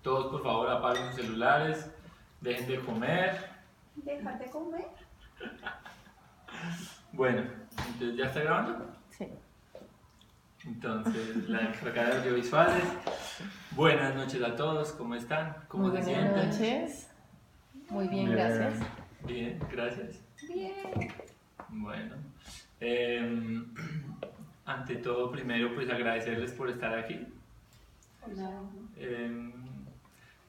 Todos por favor apaguen sus celulares, dejen de comer. ¿Dejar de comer? Bueno, entonces ¿ya está grabando? Sí. Entonces, la encargada de audiovisuales. Buenas noches a todos, ¿cómo están? ¿Cómo Muy se buenas sienten? noches. Muy bien, gracias. Bien, gracias. Bien. Bueno, ante todo, primero, pues agradecerles por estar aquí.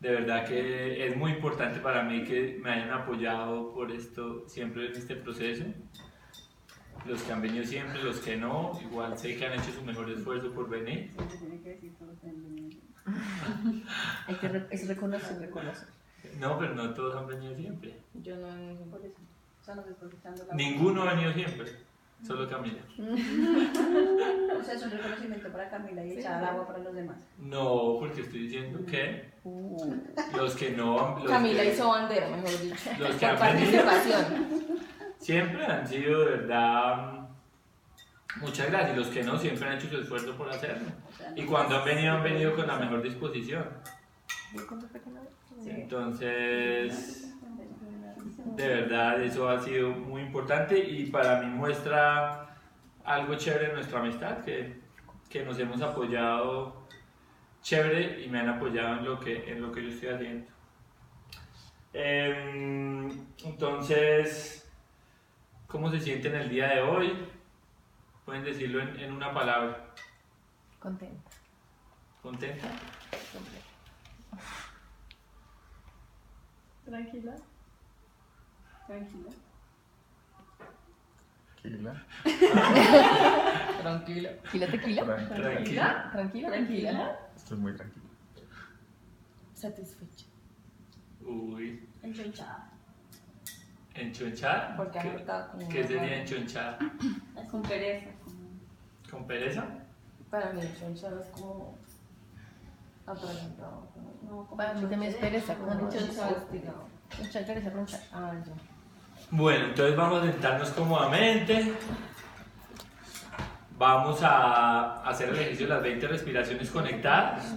De verdad que es muy importante para mí que me hayan apoyado por esto siempre en este proceso. Los que han venido siempre, los que no, igual sé que han hecho su mejor esfuerzo por venir. Es reconocer. No, pero no todos han venido siempre. Yo no he Por eso. O sea, nos está escuchando la Ninguno ha venido siempre, solo Camila. O sea, es un reconocimiento para Camila y Sí. echar al agua para los demás. No, porque estoy diciendo que los que no... Los Camila que, hizo bandera, mejor dicho. los que Por han venido participación. siempre han sido de verdad... Muchas gracias. Los que no siempre han hecho su esfuerzo por hacerlo. O sea, Y cuando han venido con la mejor disposición. Sí. Entonces, de verdad, eso ha sido muy importante y para mí muestra algo chévere en nuestra amistad, que nos hemos apoyado chévere y me han apoyado en lo que yo estoy haciendo. Entonces, ¿cómo se sienten el día de hoy? Pueden decirlo en una palabra. Contenta. ¿Contenta? Tranquila. Tranquila. Tranquila. Tranquila. ¿Tequila, tequila? Tranquila. Tranquila, ¿no? Estoy muy tranquilo. Satisfecha. Uy, Enchonchada. ¿enchonchar? Porque ahorita como ¿Qué sería enchonchar? Con pereza. ¿Con pereza? Para mí, chonchado es como atragantado. No, como Para mí también es pereza, como chonchado. hostigado. Chonchar, pereza, ronchar. Ah, ya. Bueno, entonces vamos a sentarnos cómodamente. Vamos a hacer el ejercicio de las 20 respiraciones conectadas.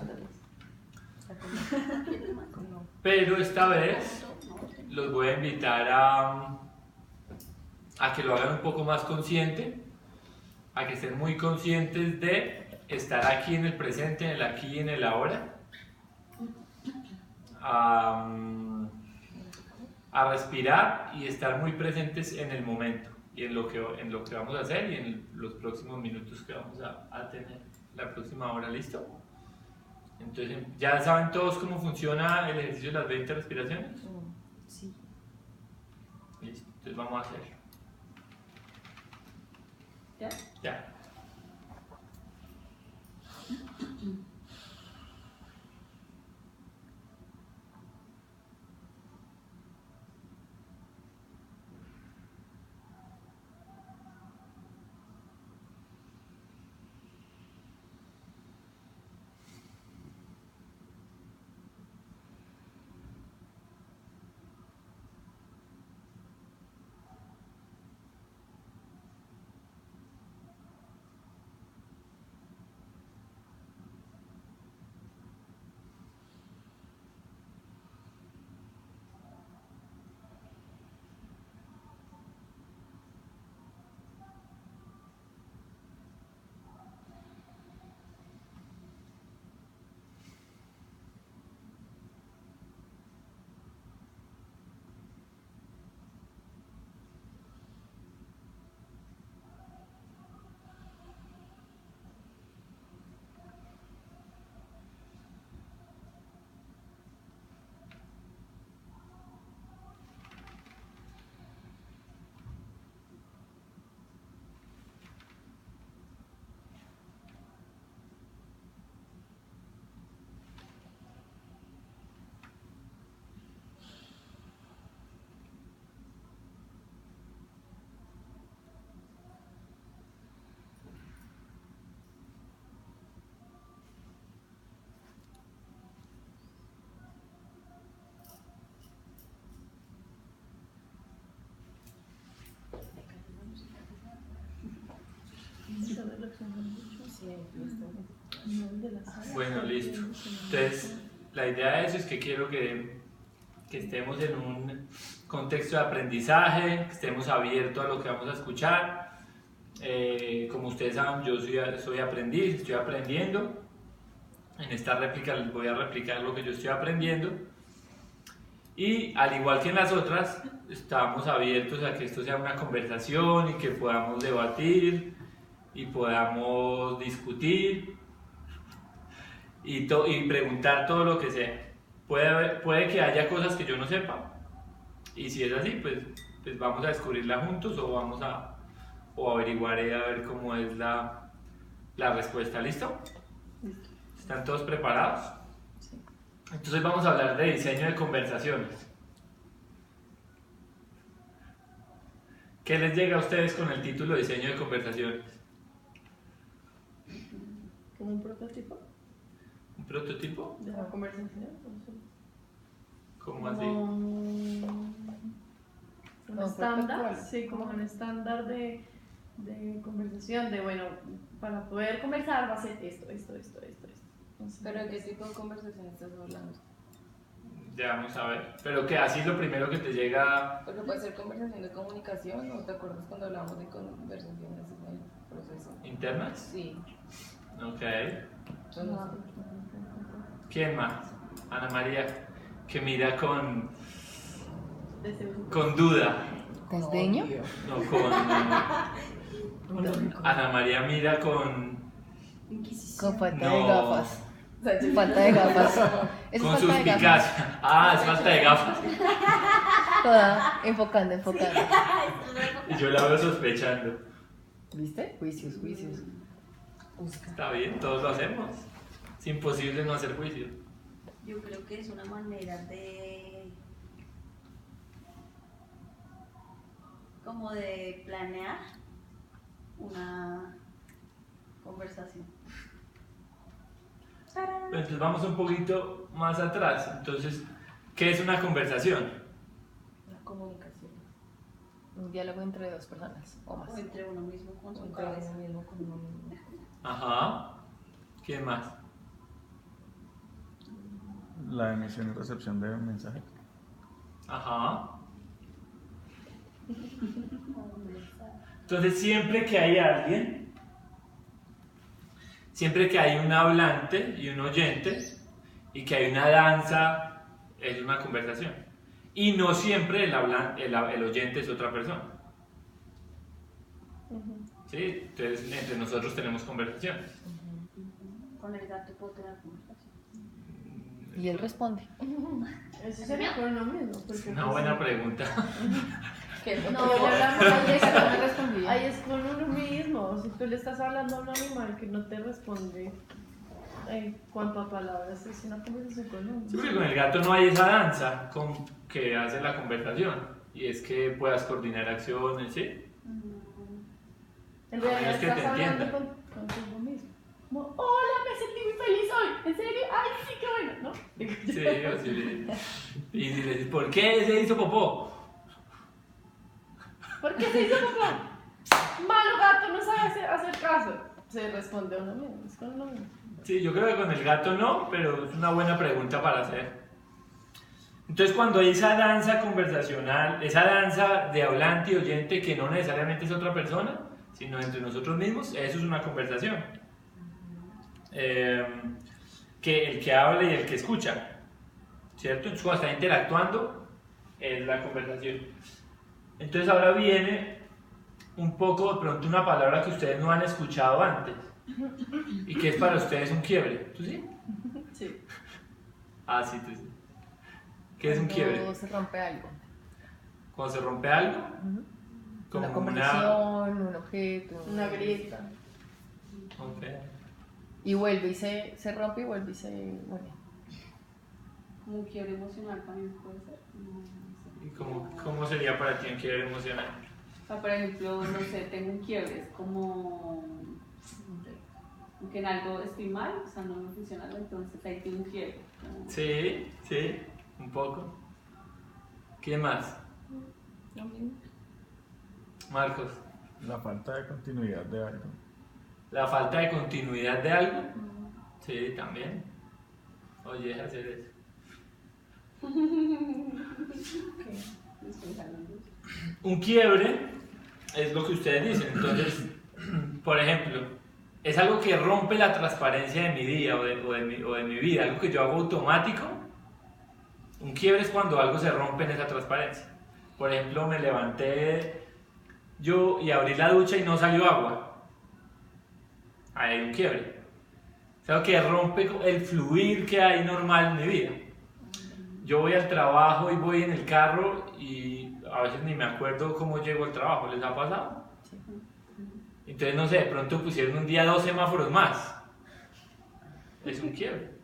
Pero esta vez los voy a invitar a que lo hagan un poco más consciente, a que estén muy conscientes de estar aquí en el presente, en el aquí y en el ahora, a respirar y estar muy presentes en el momento y en lo que vamos a hacer y en los próximos minutos que vamos a tener, la próxima hora. ¿Listo? Entonces, ¿ya saben todos cómo funciona el ejercicio de las 20 respiraciones? Sí. Listo, entonces vamos a hacerlo. ¿Ya? Ya. Bueno, listo. Entonces, la idea de eso es que quiero que estemos en un contexto de aprendizaje, que estemos abiertos a lo que vamos a escuchar. Como ustedes saben, yo soy aprendiz, estoy aprendiendo. En esta réplica les voy a replicar lo que yo estoy aprendiendo. Y al igual que en las otras, estamos abiertos a que esto sea una conversación y que podamos debatir y podamos discutir y preguntar todo lo que sea. Puede que haya cosas que yo no sepa, y si es así, pues vamos a descubrirla juntos o averiguaré a ver cómo es la respuesta. ¿Listo? ¿Están todos preparados? Sí. Entonces hoy vamos a hablar de diseño de conversaciones. ¿Qué les llega a ustedes con el título de diseño de conversaciones? ¿Como un prototipo ¿Un prototipo? de la conversación? ¿Cómo así? Como un No, estándar, protocolo. sí, como un estándar de conversación, de bueno, para poder conversar va a ser esto. No sé. ¿Pero qué tipo de conversación estás hablando? Ya vamos a ver. Pero que así es lo primero que te llega. Porque puede ser conversación de comunicación, ¿no te acuerdas cuando hablamos de conversaciones en el proceso? ¿Internas? Sí. Ok. Yo no sé. ¿Quién más? Ana María, que mira con duda. ¿Desdeño? No, Ana María mira con Con falta No. de gafas. Falta de gafas. Es con falta de gafas. suspicacia. Ah, es falta de gafas. Toda enfocando. Y yo la veo sospechando. ¿Viste? Juicios. Está bien, todos lo hacemos. Es imposible no hacer juicio. Yo creo que es una manera como de planear una conversación. Entonces vamos un poquito más atrás. Entonces, ¿qué es una conversación? La comunicación. Un diálogo entre dos personas o más. O entre uno mismo con su Entre cabeza. uno mismo con uno mismo. Ajá. ¿Quién más? La emisión y recepción de mensajes. Ajá. Entonces, siempre que hay alguien, siempre que hay un hablante y un oyente, y que hay una danza, es una conversación. Y no siempre el oyente es otra persona. ¿Sí? Entonces, entre nosotros tenemos conversaciones. Con el gato puedo tener conversación. Y él responde. Eso sería con uno mismo. Es Porque una pues, buena pregunta. No, ya hablamos de eso. No me respondía. Ahí es con uno mismo. Si tú le estás hablando a un animal que no te responde en cuanto a palabras, es una conversación con uno. Sí, porque con el gato no hay esa danza que hace la conversación. Y es que puedas coordinar acciones, ¿sí? En A realidad menos que estás te hablando entienda. contigo mismo. Como, hola, me sentí muy feliz hoy. ¿En serio? Ay, sí, qué bueno, ¿no? Sí, o sí. Y si le dices, ¿por qué se hizo popó? ¿Por qué se hizo papá? Malo gato, no sabe hacer caso. Se responde a uno mismo, es con uno mismo. Sí, yo creo que con el gato no, pero es una buena pregunta para hacer. Entonces, cuando hay esa danza conversacional, esa danza de hablante y oyente que no necesariamente es otra persona, sino entre nosotros mismos, eso es una conversación. Que el que habla y el que escucha, ¿cierto? Entonces, cuando está interactuando, es la conversación. Entonces, ahora viene un poco de pronto una palabra que ustedes no han escuchado antes y que es para ustedes un quiebre. ¿Tú sí? Sí. Ah, sí, tú sí. ¿Qué es un quiebre? Cuando se rompe algo. Cuando se rompe algo, como Una conversación, un objeto. Una grieta. Ok. Y vuelve y se rompe y vuelve y se une. Como un quiebre emocional también puede ser. No sé. ¿Y cómo sería para ti un quiebre emocional? O sea, por ejemplo, no sé, tengo un quiebre, es como que en algo estoy mal, o sea, no me funciona algo, entonces ahí tengo un quiebre. Como- Sí, sí, un poco. ¿Qué más? Lo mismo. Marcos, La falta de continuidad de algo. ¿la falta de continuidad de algo? Sí, también. Oye, deja hacer eso. Un quiebre es lo que ustedes dicen. Entonces, por ejemplo, es algo que rompe la transparencia de mi día o de mi vida, algo que yo hago automático. Un quiebre es cuando algo se rompe en esa transparencia. Por ejemplo, me levanté yo y abrí la ducha y no salió agua. Ahí hay un quiebre. Es algo que rompe el fluir que hay normal en mi vida. Yo voy al trabajo y voy en el carro y a veces ni me acuerdo cómo llego al trabajo. ¿Les ha pasado? Entonces, no sé, de pronto pusieron un día 2 semáforos más. Es un quiebre.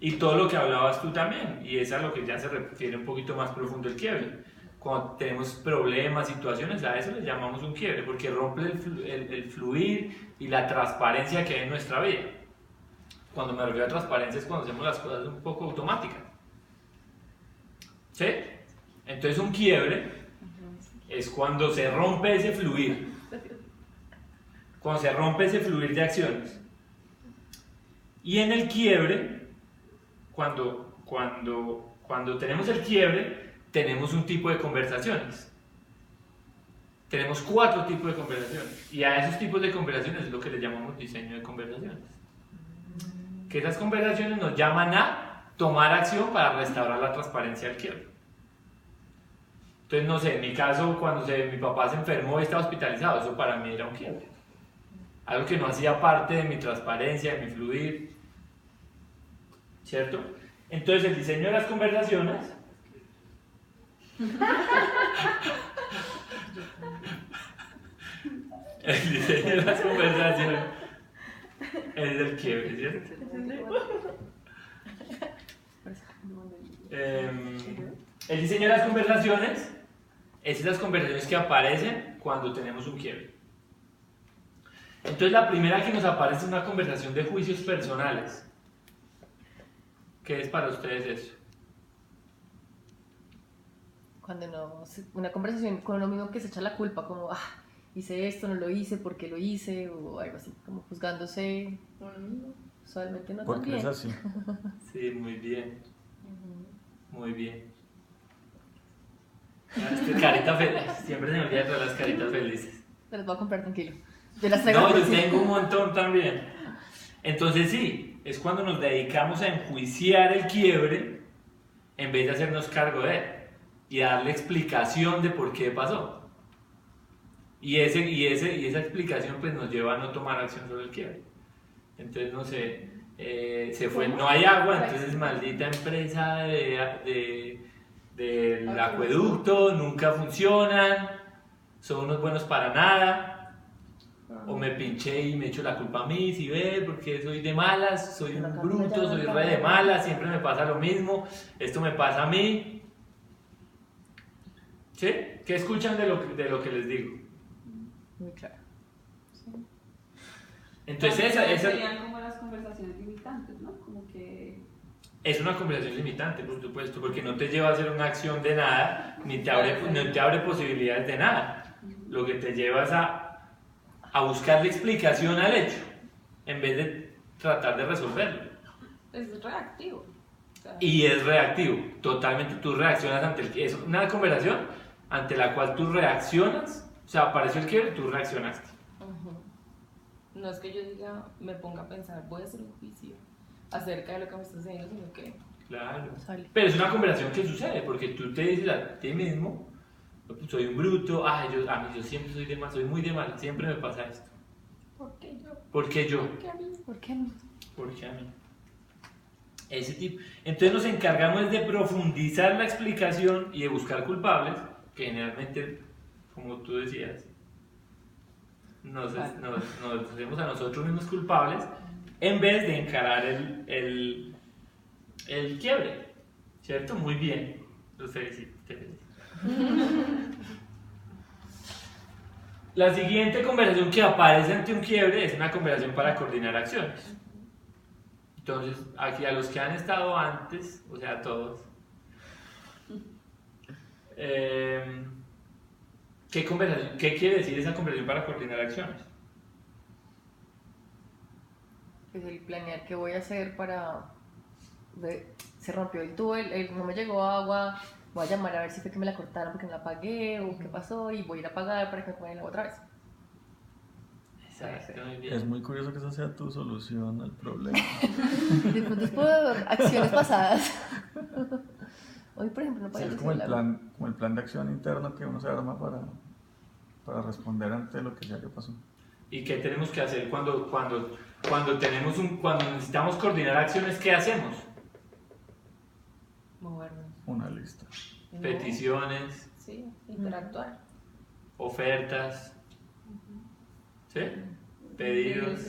Y todo lo que hablabas tú también, y es a lo que ya se refiere un poquito más profundo el quiebre. Cuando tenemos problemas, situaciones, a eso le llamamos un quiebre, porque rompe el fluir y la transparencia que hay en nuestra vida. Cuando me refiero a transparencia es cuando hacemos las cosas un poco automáticas. ¿Sí? Entonces un quiebre es cuando se rompe ese fluir. Cuando se rompe ese fluir de acciones. Y en el quiebre, cuando tenemos el quiebre, tenemos un tipo de conversaciones. Tenemos 4 tipos de conversaciones. Y a esos tipos de conversaciones es lo que le llamamos diseño de conversaciones. Que esas conversaciones nos llaman a tomar acción para restaurar la transparencia del quiebre. Entonces, no sé, en mi caso, cuando mi papá se enfermó y estaba hospitalizado, eso para mí era un quiebre. Algo que no hacía parte de mi transparencia, de mi fluir. ¿Cierto? Entonces, el diseño de las conversaciones el diseño de las conversaciones es el quiebre, ¿cierto? El diseño de las conversaciones es esas conversaciones que aparecen cuando tenemos un quiebre. Entonces la primera que nos aparece es una conversación de juicios personales. ¿Qué es para ustedes eso? Cuando no, una conversación con uno mismo que se echa la culpa, como, hice esto, no lo hice, ¿por qué lo hice? O algo así, como juzgándose. Usualmente no tan Porque bien. es así. Sí, muy bien. Muy bien. Carita feliz. Siempre se me olvida todas las caritas felices. Te las voy a comprar tranquilo. Yo las traigo. No, yo tengo un montón también. Entonces sí, es cuando nos dedicamos a enjuiciar el quiebre en vez de hacernos cargo de él y darle explicación de por qué pasó. Y esa explicación pues nos lleva a no tomar acción sobre el quiebre. Entonces, no sé, se fue, no hay agua, entonces maldita empresa del acueducto, nunca funcionan, son unos buenos para nada. O me pinché y me echo la culpa a mí, si ve, porque soy de malas, soy un bruto, soy re de malas, siempre me pasa lo mismo, esto me pasa a mí. ¿Sí? ¿Qué escuchan de lo que les digo? Muy claro. Entonces esa serían como las conversaciones limitantes, ¿no? Como que es una conversación limitante, por supuesto, porque no te lleva a hacer una acción de nada, ni te abre posibilidades de nada. Lo que te lleva es a buscarle explicación al hecho, en vez de tratar de resolverlo. Es reactivo. Y es reactivo, totalmente. Tú reaccionas es una conversación ante la cual tú reaccionas, o sea, apareció el quiebre, tú reaccionaste. No es que yo diga, me ponga a pensar, voy a hacer un juicio acerca de lo que me estás diciendo, sino que Claro. sale. Pero es una conversación que sucede, porque tú te dices a ti mismo, soy un bruto, yo siempre soy de mal, soy muy de mal, siempre me pasa esto. ¿Por qué yo? ¿Por qué yo? ¿Por qué a mí? ¿Por qué a mí? ¿Por qué a mí? Ese tipo. Entonces nos encargamos de profundizar la explicación y de buscar culpables, que generalmente, como tú decías, nos hacemos a nosotros mismos culpables en vez de encarar el quiebre, ¿cierto? Muy bien, los felicito. Te felicito. La siguiente conversación que aparece ante un quiebre es una conversación para coordinar acciones. Entonces, aquí a los que han estado antes, o sea, a todos, ¿qué quiere decir esa conversación para coordinar acciones? Pues el planear qué voy a hacer para se rompió el tubo, no me llegó agua, voy a llamar a ver si fue que me la cortaron porque no la pagué o qué pasó y voy a ir a pagar para que me pongan el agua otra vez. Exacto, muy bien. Es muy curioso que esa sea tu solución al problema. De pronto es por acciones pasadas. Hoy, por ejemplo, no Sí, pagué es el como el agua. plan de acción interno que uno se arma para responder ante lo que sea que pasó. ¿Y qué tenemos que hacer cuando necesitamos coordinar acciones? ¿Qué hacemos? Movernos. Una lista. No. Peticiones, Sí, interactuar. ofertas, ¿sí? Pedidos.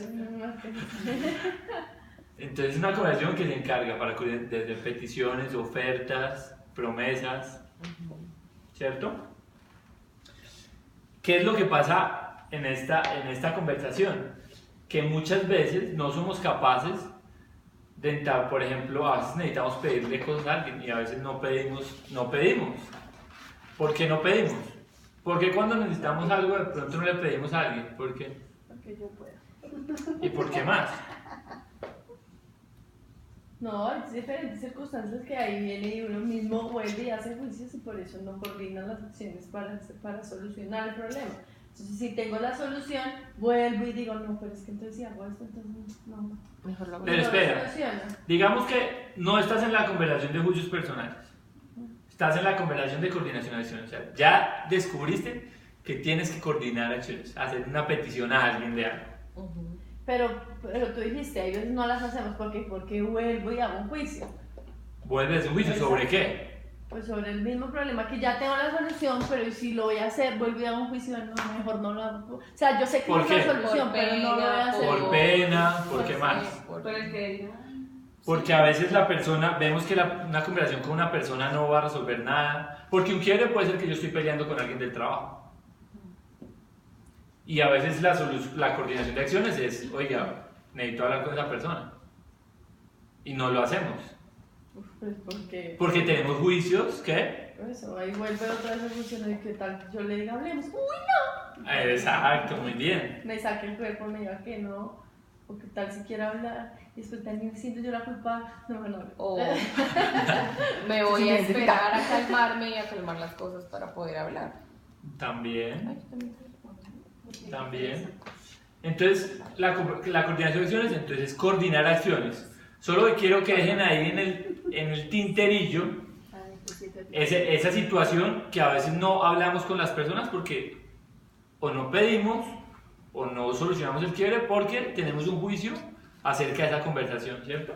Entonces es una conversación que se encarga para desde peticiones, ofertas, promesas, ¿cierto? ¿Qué es lo que pasa en esta conversación? Que muchas veces no somos capaces de entrar, por ejemplo, a veces necesitamos pedirle cosas a alguien y a veces no pedimos. ¿Por qué no pedimos? Porque cuando necesitamos algo de pronto no le pedimos a alguien. ¿Por qué? Porque yo puedo. ¿Y por qué más? No, es diferentes circunstancias que ahí viene y uno mismo vuelve y hace juicios y por eso no coordina las acciones para solucionar el problema. Entonces, si tengo la solución, vuelvo y digo, no, pero es que entonces si hago esto, entonces no. Mejor lo hago. Pero No lo espera. soluciono. Digamos que no estás en la conversación de juicios personales, estás en la conversación de coordinación de acciones. O sea, ya descubriste que tienes que coordinar acciones, hacer una petición a alguien de algo. Pero tú dijiste, hay veces no las hacemos porque vuelvo y hago un juicio. Vuelves a un juicio, ¿sobre qué? Pues sobre el mismo problema que ya tengo la solución, pero si lo voy a hacer, vuelvo y hago un juicio, no, mejor no lo hago. O sea, yo sé que ¿Por no es qué? la solución, Por pero no lo voy a pena, hacer. Por pena, ¿por qué más? Por el que diga. Porque a veces la persona, vemos que una conversación con una persona no va a resolver nada, porque un quiebre puede ser que yo estoy peleando con alguien del trabajo. Y a veces la coordinación de acciones es, oiga, necesito hablar con esa persona. Y no lo hacemos. Pues porque Porque tenemos juicios que... eso, ahí vuelve otra vez a funcionar y qué tal yo le diga, hablemos, uy, Exacto, muy bien. me saque el cuerpo, me diga que no, o qué tal si quiere hablar, y después también siento yo la culpa, no. O me voy a esperar a calmarme y a calmar las cosas para poder hablar. También. Entonces, la coordinación de acciones, entonces es coordinar acciones. Solo quiero que dejen ahí en el tinterillo esa situación que a veces no hablamos con las personas porque o no pedimos o no solucionamos el quiebre porque tenemos un juicio acerca de esa conversación, ¿cierto?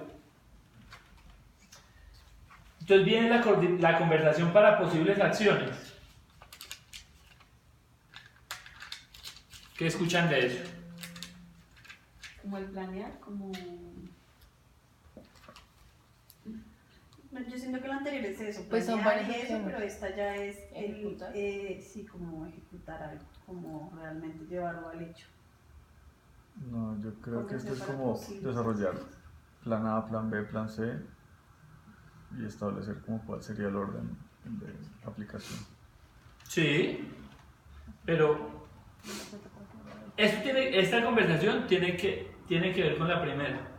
Entonces viene la conversación para posibles acciones. ¿Qué escuchan de eso? Como el planear, como... Yo siento que lo anterior es eso, Pues son planear varias y eso, opciones. pero esta ya es Ejecutar. sí, como ejecutar algo, como realmente llevarlo al hecho. No, yo creo que esto es Para como posibles desarrollar acciones. plan A, plan B, plan C y establecer como cuál sería el orden de aplicación. Sí, pero esta conversación tiene que ver con la primera.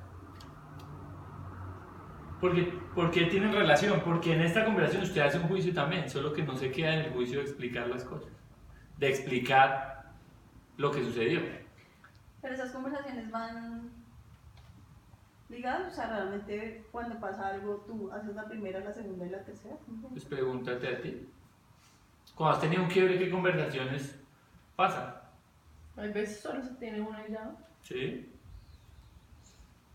¿Por qué tienen relación? Porque en esta conversación usted hace un juicio también, solo que no se queda en el juicio de explicar las cosas, de explicar lo que sucedió. Pero esas conversaciones van ligadas, o sea, realmente cuando pasa algo tú haces la primera, la segunda y la tercera. Pues pregúntate a ti. Cuando has tenido un quiebre, ¿qué conversaciones pasan? Hay veces solo se tiene una y ya. ¿Sí?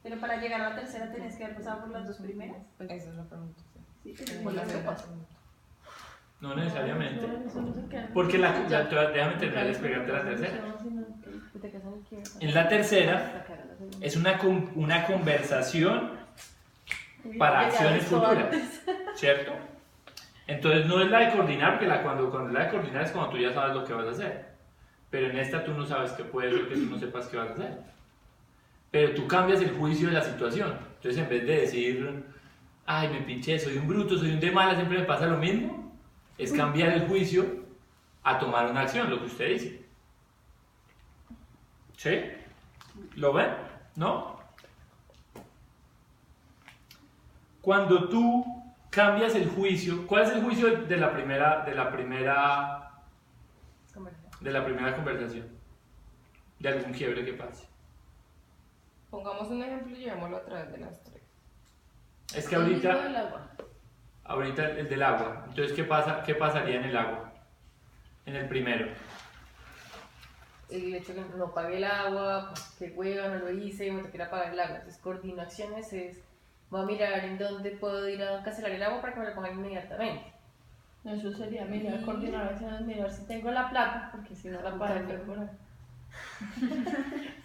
Pero para llegar a la tercera tenés que haber pasado por las dos primeras. Esa es la pregunta. Sí. Sí, Por la sí. segunda. No necesariamente. No, eso no se queda. Porque déjame terminar de explicarte la tercera. Te casas en el quiebre. En la tercera La cara, la segunda. es una conversación para Ya acciones esto futuras, antes. ¿cierto? Entonces no es la de coordinar, porque cuando es la de coordinar es cuando tú ya sabes lo que vas a hacer. Pero en esta tú no sabes qué puede ser que tú no sepas qué vas a hacer. Pero tú cambias el juicio de la situación. Entonces en vez de decir, ay, me pinché, soy un bruto, soy un de mala, siempre me pasa lo mismo, es cambiar el juicio a tomar una acción, lo que usted dice. ¿Sí? ¿Lo ven? ¿No? cuando tú cambias el juicio, ¿cuál es el juicio de la primera conversación? De algún quiebre que pase. Pongamos un ejemplo y llevémoslo a través de las 3. Es que El mismo ahorita, del agua. ahorita el del agua. Entonces, ¿qué pasaría en el agua? En el primero. El hecho de que no pague el agua, pues, que hueva, no lo hice, me toca pagar el agua. Entonces, coordino acciones es, voy a mirar en dónde puedo ir a cancelar el agua para que me lo pongan inmediatamente. Eso sería mirar, coordinar acciones, mirar si tengo la plata, porque si no la pago, por ahí.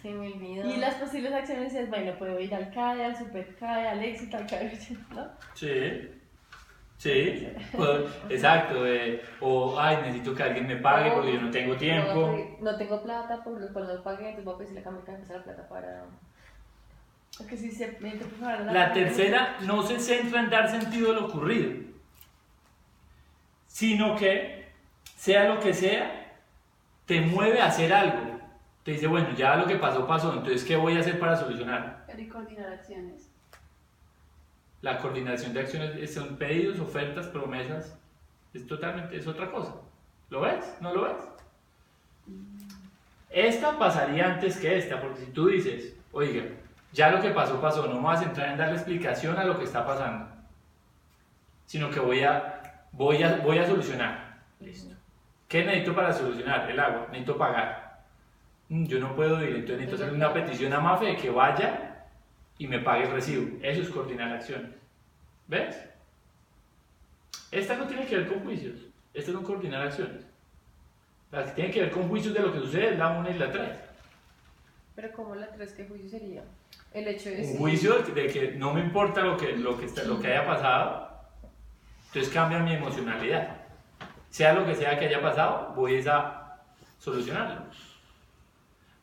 Se me olvidó. Y las posibles acciones es, bueno, puedo ir al CAE, al Supercae, al Éxito, al CAE, ¿no? Sí. Sí, exacto. O, ay, necesito que alguien me pague porque yo no tengo tiempo. No tengo plata, por lo cual no pagué, entonces voy a pedirle a Camila que me pase la plata para... Porque si se me preparar La tercera no se centra en dar sentido a lo ocurrido, sino que, sea lo que sea, te mueve a hacer algo. Te dice, bueno, ya lo que pasó, pasó, entonces, ¿qué voy a hacer para solucionarlo? Pero y coordinar acciones. La coordinación de acciones son pedidos, ofertas, promesas, es otra cosa. ¿Lo ves? ¿No lo ves? Esta pasaría antes que esta, porque si tú dices, oiga, ya lo que pasó, pasó, no me vas a entrar en darle explicación a lo que está pasando, sino que voy a solucionar. Listo. ¿Qué necesito para solucionar? El agua, necesito pagar. Yo no puedo ir, entonces necesito hacer una petición a Mafe de que vaya y me pague el recibo. Eso es coordinar acciones. ¿Ves? Esta no tiene que ver con juicios, estas son coordinar acciones. Las que tienen que ver con juicios de lo que sucede es la 1 y la 3. Pero ¿cómo la 3 qué juicio sería? El hecho de Un juicio de que no me importa lo que haya pasado, entonces cambia mi emocionalidad. Sea lo que sea que haya pasado, voy a solucionarlo.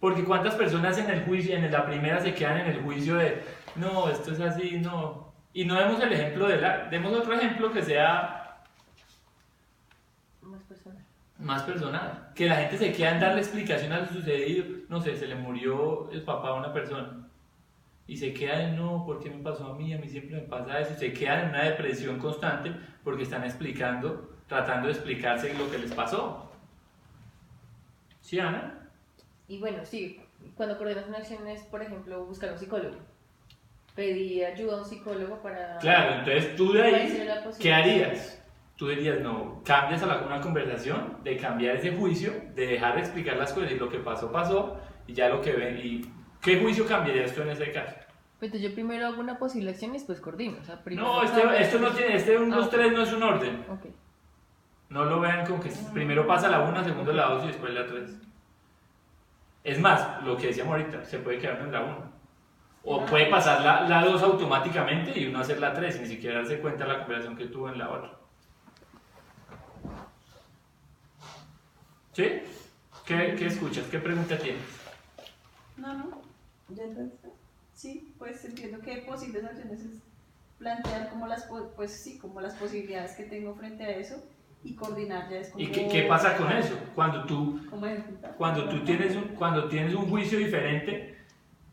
Porque cuántas personas en el juicio, en la primera se quedan en el juicio de no, esto es así, no. Y no demos el ejemplo demos otro ejemplo que sea más personal. Que la gente se queda en darle explicación a lo sucedido. No sé, se le murió el papá a una persona. Y se queda en no, ¿por qué me pasó a mí? A mí siempre me pasa eso. Se quedan en una depresión constante porque están tratando de explicarse lo que les pasó. ¿Sí, Ana? Y bueno, sí, cuando coordinas una acción es, por ejemplo, buscar un psicólogo. Pedir ayuda a un psicólogo para... Claro, entonces tú de ahí, la posibilidad. ¿qué harías? Tú dirías, no, cambias a una conversación, de cambiar ese juicio, de dejar de explicar las cosas y lo que pasó, pasó, y ya lo que ven, y ¿qué juicio cambiarías tú en ese caso? Pues entonces yo primero hago una posible acción y después coordino. O sea, primero No, esto no tiene, 1, 2, 3 no es un orden. Ok. No lo vean con que primero pasa la 1, segundo la 2 y después la 3. Es más, lo que decíamos ahorita, se puede quedar en la 1. O puede pasar la 2 automáticamente y uno hacer la 3, ni siquiera darse cuenta de la conversación que tuvo en la otra. ¿Sí? ¿Qué escuchas? ¿Qué pregunta tienes? No, ya entendiste. Sí, pues entiendo que posibles acciones es plantear como como las posibilidades que tengo frente a eso y coordinar ya es como... ¿Y qué pasa con eso? Cuando tú tienes un juicio diferente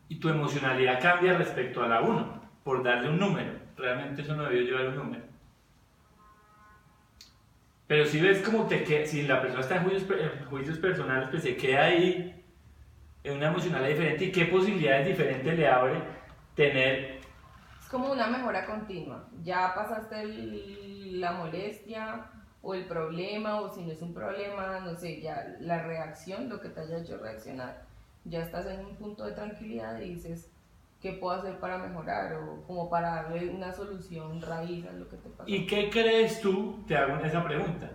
y tu emocionalidad cambia respecto a la 1, por darle un número. Realmente eso no debió llevar un número. Pero si ves como si la persona está en juicios personales, pues se queda ahí en una emocionalidad diferente. ¿Y qué posibilidades diferentes le abre tener? Es como una mejora continua. Ya pasaste la molestia o el problema, o si no es un problema, no sé, ya la reacción, lo que te haya hecho reaccionar, ya estás en un punto de tranquilidad y dices, ¿qué puedo hacer para mejorar? O como para darle una solución raíz a lo que te pasó. ¿Y qué crees tú? Te hago esa pregunta.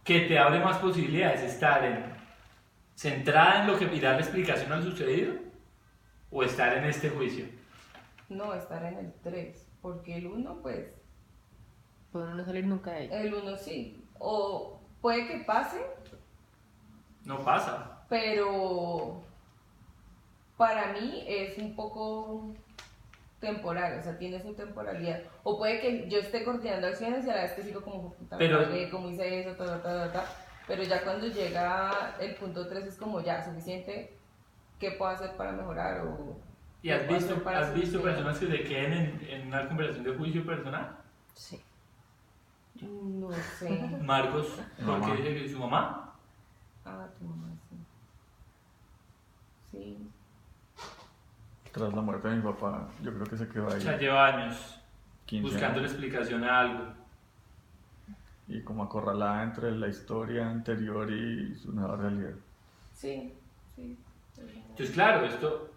¿Que te abre más posibilidades? ¿Estar centrada en lo que y darle explicación al sucedido? ¿O estar en este juicio? No, estar en el 3, porque el 1 pues... Puede no salir nunca de ahí. El 1 sí, o puede que pase. No pasa. Pero para mí es un poco temporal, o sea, tiene su temporalidad. O puede que yo esté coordinando acciones y a la vez que sigo como, como hice eso, pero ya cuando llega el punto 3 es como ya, suficiente, ¿qué puedo hacer para mejorar? ¿Y has ¿Qué puedo hacer para has visto solucionar? personas que se queden en una conversación de juicio personal? Sí. No sé. Marcos, ¿por Mamá. qué dice que su mamá? Ah, tu mamá, sí. Sí. Tras la muerte de mi papá, yo creo que se quedó O ahí sea, lleva años 15 buscando la años. explicación a algo. Y como acorralada entre la historia anterior y su nueva realidad. Sí, sí. Entonces, claro, esto,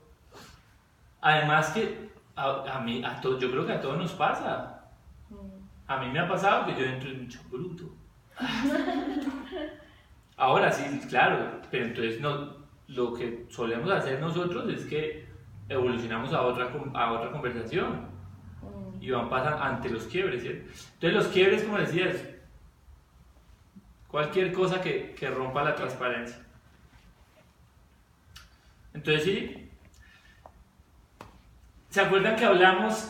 además que yo creo que a todos nos pasa. A mí me ha pasado que yo entro en mucho bruto. Ahora sí, claro, pero entonces lo que solemos hacer nosotros es que evolucionamos a otra conversación y van pasando ante los quiebres, ¿cierto? Entonces los quiebres, como decías, cualquier cosa que rompa la transparencia. Entonces sí, ¿se acuerdan que hablamos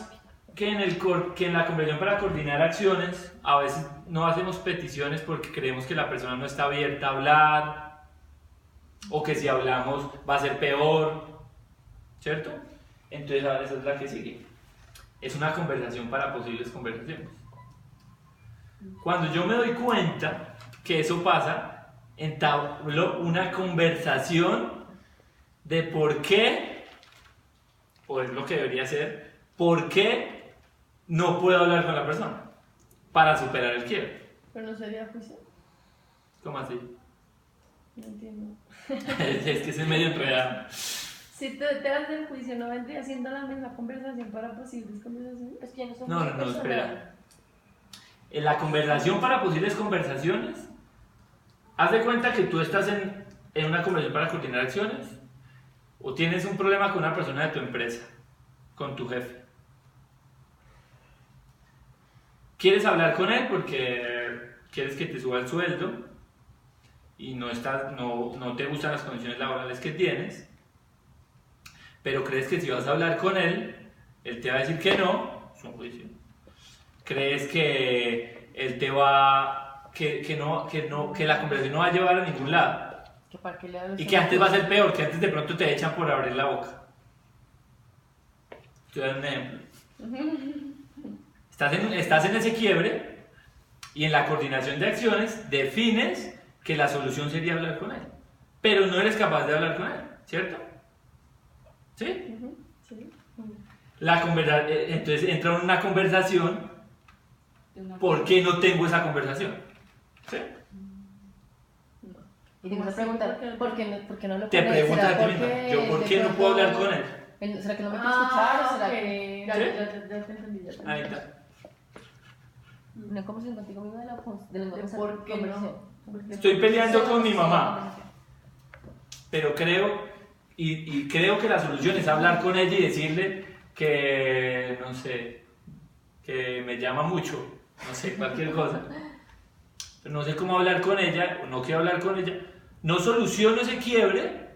que en la conversación para coordinar acciones a veces no hacemos peticiones porque creemos que la persona no está abierta a hablar o que si hablamos va a ser peor, ¿cierto? Entonces ahora esa es la que sigue. Es una conversación para posibles conversaciones. Cuando yo me doy cuenta que eso pasa, entablo una conversación de por qué, o es lo que debería ser, por qué no puedo hablar con la persona para superar el quiebre. Pero no sería juicio. ¿Cómo así? No entiendo. Es que es medio enredado. Si te das el juicio, ¿no vendría siendo la misma conversación para posibles conversaciones? Es que ya no son No, muy no, personal. espera. En la conversación para posibles conversaciones, haz de cuenta que tú estás en una conversación para coordinar acciones o tienes un problema con una persona de tu empresa, con tu jefe. Quieres hablar con él porque quieres que te suba el sueldo y no te gustan las condiciones laborales que tienes, pero crees que si vas a hablar con él te va a decir que no, es un juicio. Crees que él te va, que la conversación no va a llevar a ningún lado Que para qué le hablas y que antes va a ser peor, que antes de pronto te echan por abrir la boca. Te doy un ejemplo. Estás en ese quiebre y en la coordinación de acciones defines que la solución sería hablar con él, pero no eres capaz de hablar con él, ¿cierto? ¿Sí? Sí. Entonces entra en una conversación. ¿Por qué no tengo esa conversación? ¿Sí? Y te empiezas a preguntar, ¿por qué no lo Te pones? preguntas a ¿Será ti misma, porque ¿yo por de qué no pronto puedo hablar con él? ¿Será que no me quiere escuchar? ¿O será ok. que Ya, ¿Sí? ya te entendí, ya te entendí. Ahí está. una conversación contigo misma de la ¿Por qué no? Estoy peleando con mi mamá, pero creo que la solución es hablar con ella y decirle que, no sé, que me llama mucho, no sé, cualquier cosa. Pero no sé cómo hablar con ella, o no quiero hablar con ella. No soluciono ese quiebre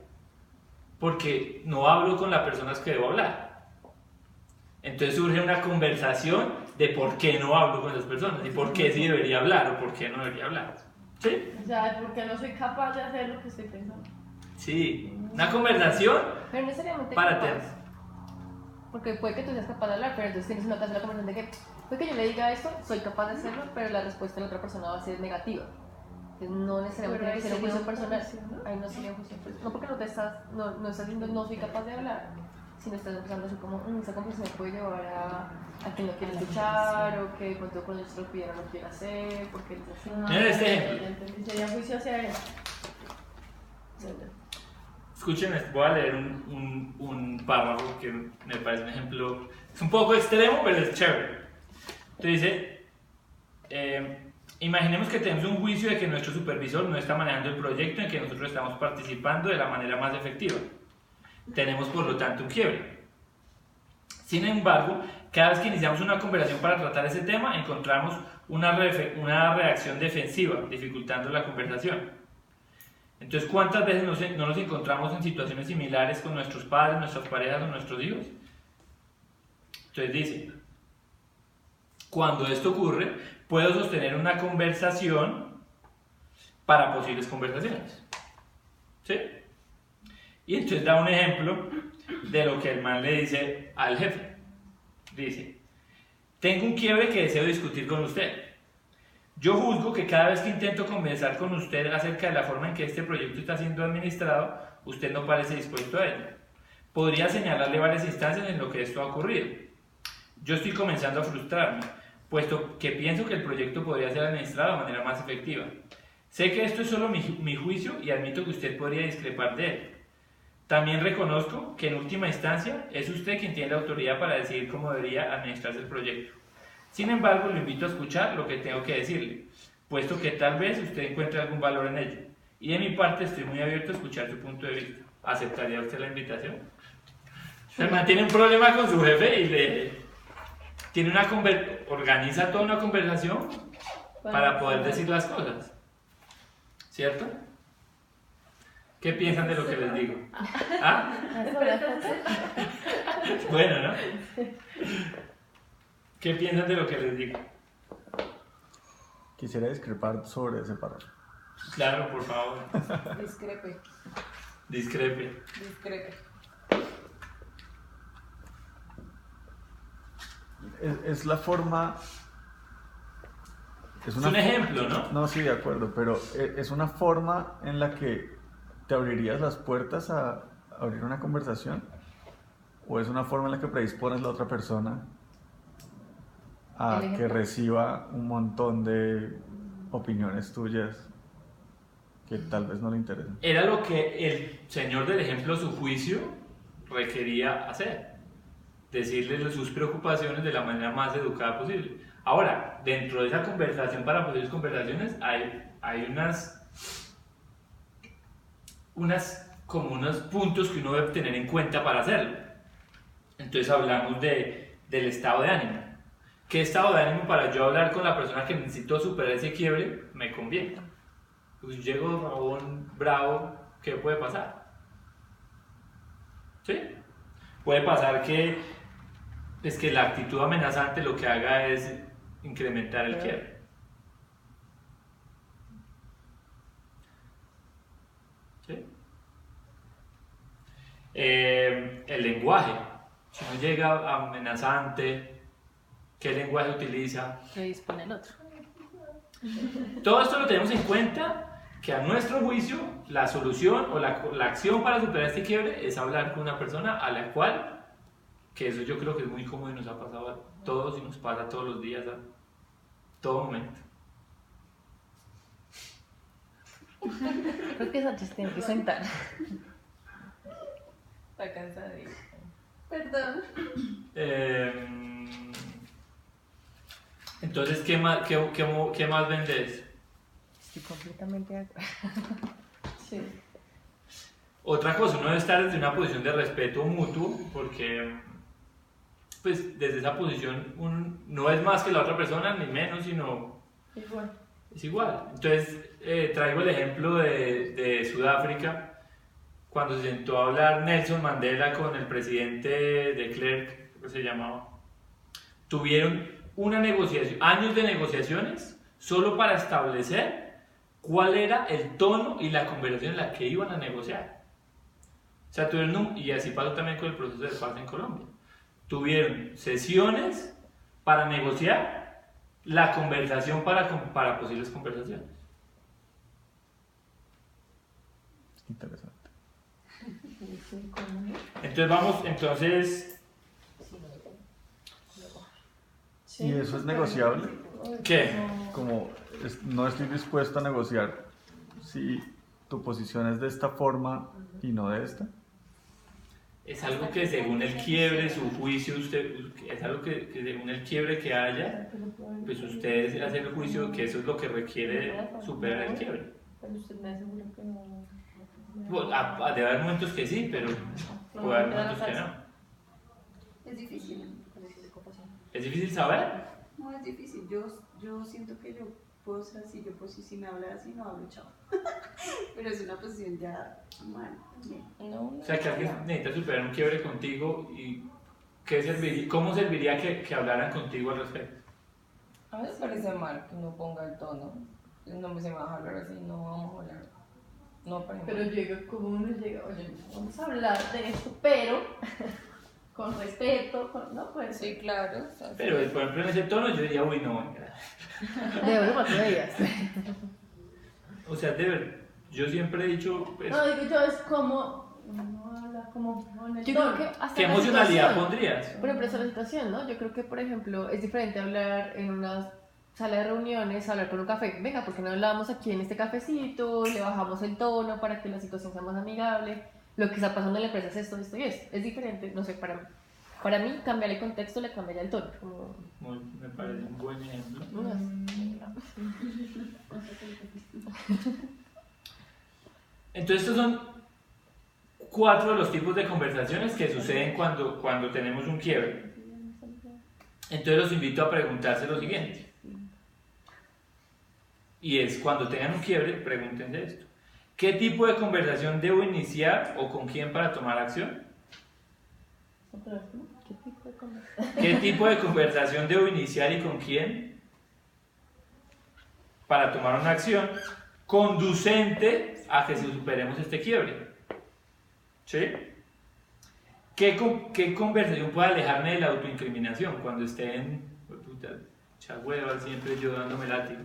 porque no hablo con las personas que debo hablar. Entonces surge una conversación de por qué no hablo con esas personas y por qué sí debería hablar o por qué no debería hablar. ¿Sí? O sea, porque no soy capaz de hacer lo que estoy pensando. Sí, una conversación Pero no necesariamente para capaz, tener. porque puede que tú seas capaz de hablar, pero entonces tienes una ocasión de la conversación de que puede que yo le diga esto, soy capaz de hacerlo, pero la respuesta de la otra persona va a ser negativa. Entonces no necesariamente Pero tiene que ser un ahí juicio sería un personal. juicio, ¿no? Ahí no sería un juicio personal. No porque no estás diciendo no soy capaz de hablar, sino estás empezando así como, esa conversación puede llevar a que no quiere escuchar, o que de pronto cuando yo se lo pidiera no quiere hacer, porque él es así. Mira este ejemplo. Ya entendí, sería juicio hacia él. Escuchen, voy a leer un párrafo que me parece un ejemplo, es un poco extremo, pero es chévere. Entonces dice, imaginemos que tenemos un juicio de que nuestro supervisor no está manejando el proyecto en que nosotros estamos participando de la manera más efectiva. Tenemos por lo tanto un quiebre. Sin embargo, cada vez que iniciamos una conversación para tratar ese tema, encontramos una reacción defensiva, dificultando la conversación. Entonces, ¿cuántas veces no nos encontramos en situaciones similares con nuestros padres, nuestras parejas o nuestros hijos? Entonces dice, cuando esto ocurre, puedo sostener una conversación para posibles conversaciones. ¿Sí? Y entonces da un ejemplo de lo que el man le dice al jefe. Dice: tengo un quiebre que deseo discutir con usted. Yo juzgo que cada vez que intento conversar con usted acerca de la forma en que este proyecto está siendo administrado, usted no parece dispuesto a ello. Podría señalarle varias instancias en lo que esto ha ocurrido. Yo estoy comenzando a frustrarme, puesto que pienso que el proyecto podría ser administrado de manera más efectiva. Sé que esto es solo mi juicio y admito que usted podría discrepar de él. También reconozco que en última instancia es usted quien tiene la autoridad para decidir cómo debería administrarse el proyecto. Sin embargo, lo invito a escuchar lo que tengo que decirle, puesto que tal vez usted encuentre algún valor en ello. Y de mi parte estoy muy abierto a escuchar su punto de vista. ¿Aceptaría usted la invitación? Se mantiene un problema con su jefe y organiza toda una conversación para poder decir las cosas. ¿Cierto? ¿Qué piensan de lo que les digo? ¿Ah? Bueno, ¿no? ¿Qué piensan de lo que les digo? Quisiera discrepar sobre ese párrafo. Claro, por favor. Discrepe. Discrepe. Es la forma... Es un ejemplo, ¿no? No, sí, de acuerdo, pero es una forma en la que te abrirías las puertas a abrir una conversación, o es una forma en la que predispones a la otra persona a que reciba un montón de opiniones tuyas que tal vez no le interesen. Era lo que el señor del ejemplo, su juicio, requería hacer. Decirle sus preocupaciones de la manera más educada posible. Ahora, dentro de esa conversación, para posibles conversaciones, hay como unos puntos que uno debe tener en cuenta para hacerlo. Entonces hablamos del estado de ánimo. ¿Qué estado de ánimo para yo hablar con la persona que necesito superar ese quiebre me conviene? Pues llego rabón, bravo, ¿qué puede pasar? ¿Sí? Puede pasar que la actitud amenazante lo que haga es incrementar el quiebre. ¿Sí? El lenguaje. Si uno llega amenazante, ¿qué lenguaje utiliza? Que dispone el otro. Todo esto lo tenemos en cuenta, que a nuestro juicio la solución o la acción para superar este quiebre es hablar con una persona a la cual, que eso yo creo que es muy común y nos ha pasado a todos y nos pasa todos los días, a todo momento. Creo que Sánchez tiene que sentar. Está cansadito. Perdón. Entonces, ¿qué más vendes? Estoy completamente de acuerdo. Sí. Otra cosa, uno debe estar desde una posición de respeto mutuo, porque pues desde esa posición uno no es más que la otra persona, ni menos, sino Igual. es igual. Entonces, traigo el ejemplo de Sudáfrica, cuando se sentó a hablar Nelson Mandela con el presidente de Klerk, ¿cómo se llamaba? Tuvieron una negociación, años de negociaciones, solo para establecer cuál era el tono y la conversación en la que iban a negociar. O sea, y así pasó también con el proceso de paz en Colombia. Tuvieron sesiones para negociar la conversación para posibles conversaciones. Interesante. Entonces, ¿Y eso es negociable? ¿qué? Como no estoy dispuesto a negociar si tu posición es de esta forma y no de esta. Es algo que según el quiebre, su juicio, es algo que según el quiebre que haya, pues usted hace el juicio que eso es lo que requiere superar el quiebre. Pero usted me asegura que no. Pues, debe haber momentos que sí, pero puede haber momentos que no. Es difícil. ¿Es difícil saber? No es difícil. Yo siento que yo puedo ser así, si me habla así, no hablo, chao. Pero es una posición ya mal también. O sea, que alguien necesita superar un quiebre contigo y ¿cómo serviría que hablaran contigo al respecto? A mí me parece mal que uno ponga el tono. No me se va a hablar así, no vamos a hablar. No, por ejemplo. Pero llega como uno llega, oye, vamos a hablar de esto, pero con respeto, ¿no? Pues Sí, claro. O sea, Pero, por ejemplo, en ese tono yo diría, uy, no, venga. De broma, tú veías. O sea, de verdad, yo siempre he dicho, pues, no, digo yo, es como, uno habla como con el Yo tono. creo que hasta ¿qué la emocionalidad situación. pondrías? Por ejemplo, esa es la situación, ¿no? Yo creo que, por ejemplo, es diferente hablar en una sala de reuniones, hablar con un café. Venga, ¿por qué no hablamos aquí en este cafecito? Le bajamos el tono para que la situación sea más amigable. Lo que está pasando en la empresa es esto, esto y esto. Es diferente, no sé, para mí cambiar el contexto le cambiaría el tono. Como, Me parece un buen ejemplo. Entonces, estos son 4 de los tipos de conversaciones que suceden cuando tenemos un quiebre. Entonces, los invito a preguntarse lo siguiente. Y es, cuando tengan un quiebre, pregúntense esto. ¿Qué tipo de conversación debo iniciar o con quién para tomar acción? Otra vez, ¿no? ¿qué tipo de conversación? ¿Qué tipo de conversación debo iniciar y con quién para tomar una acción conducente a que superemos este quiebre? ¿Sí? ¿Qué conversación puede alejarme de la autoincriminación cuando esté en... puta, hueva, siempre yo dándome látigo?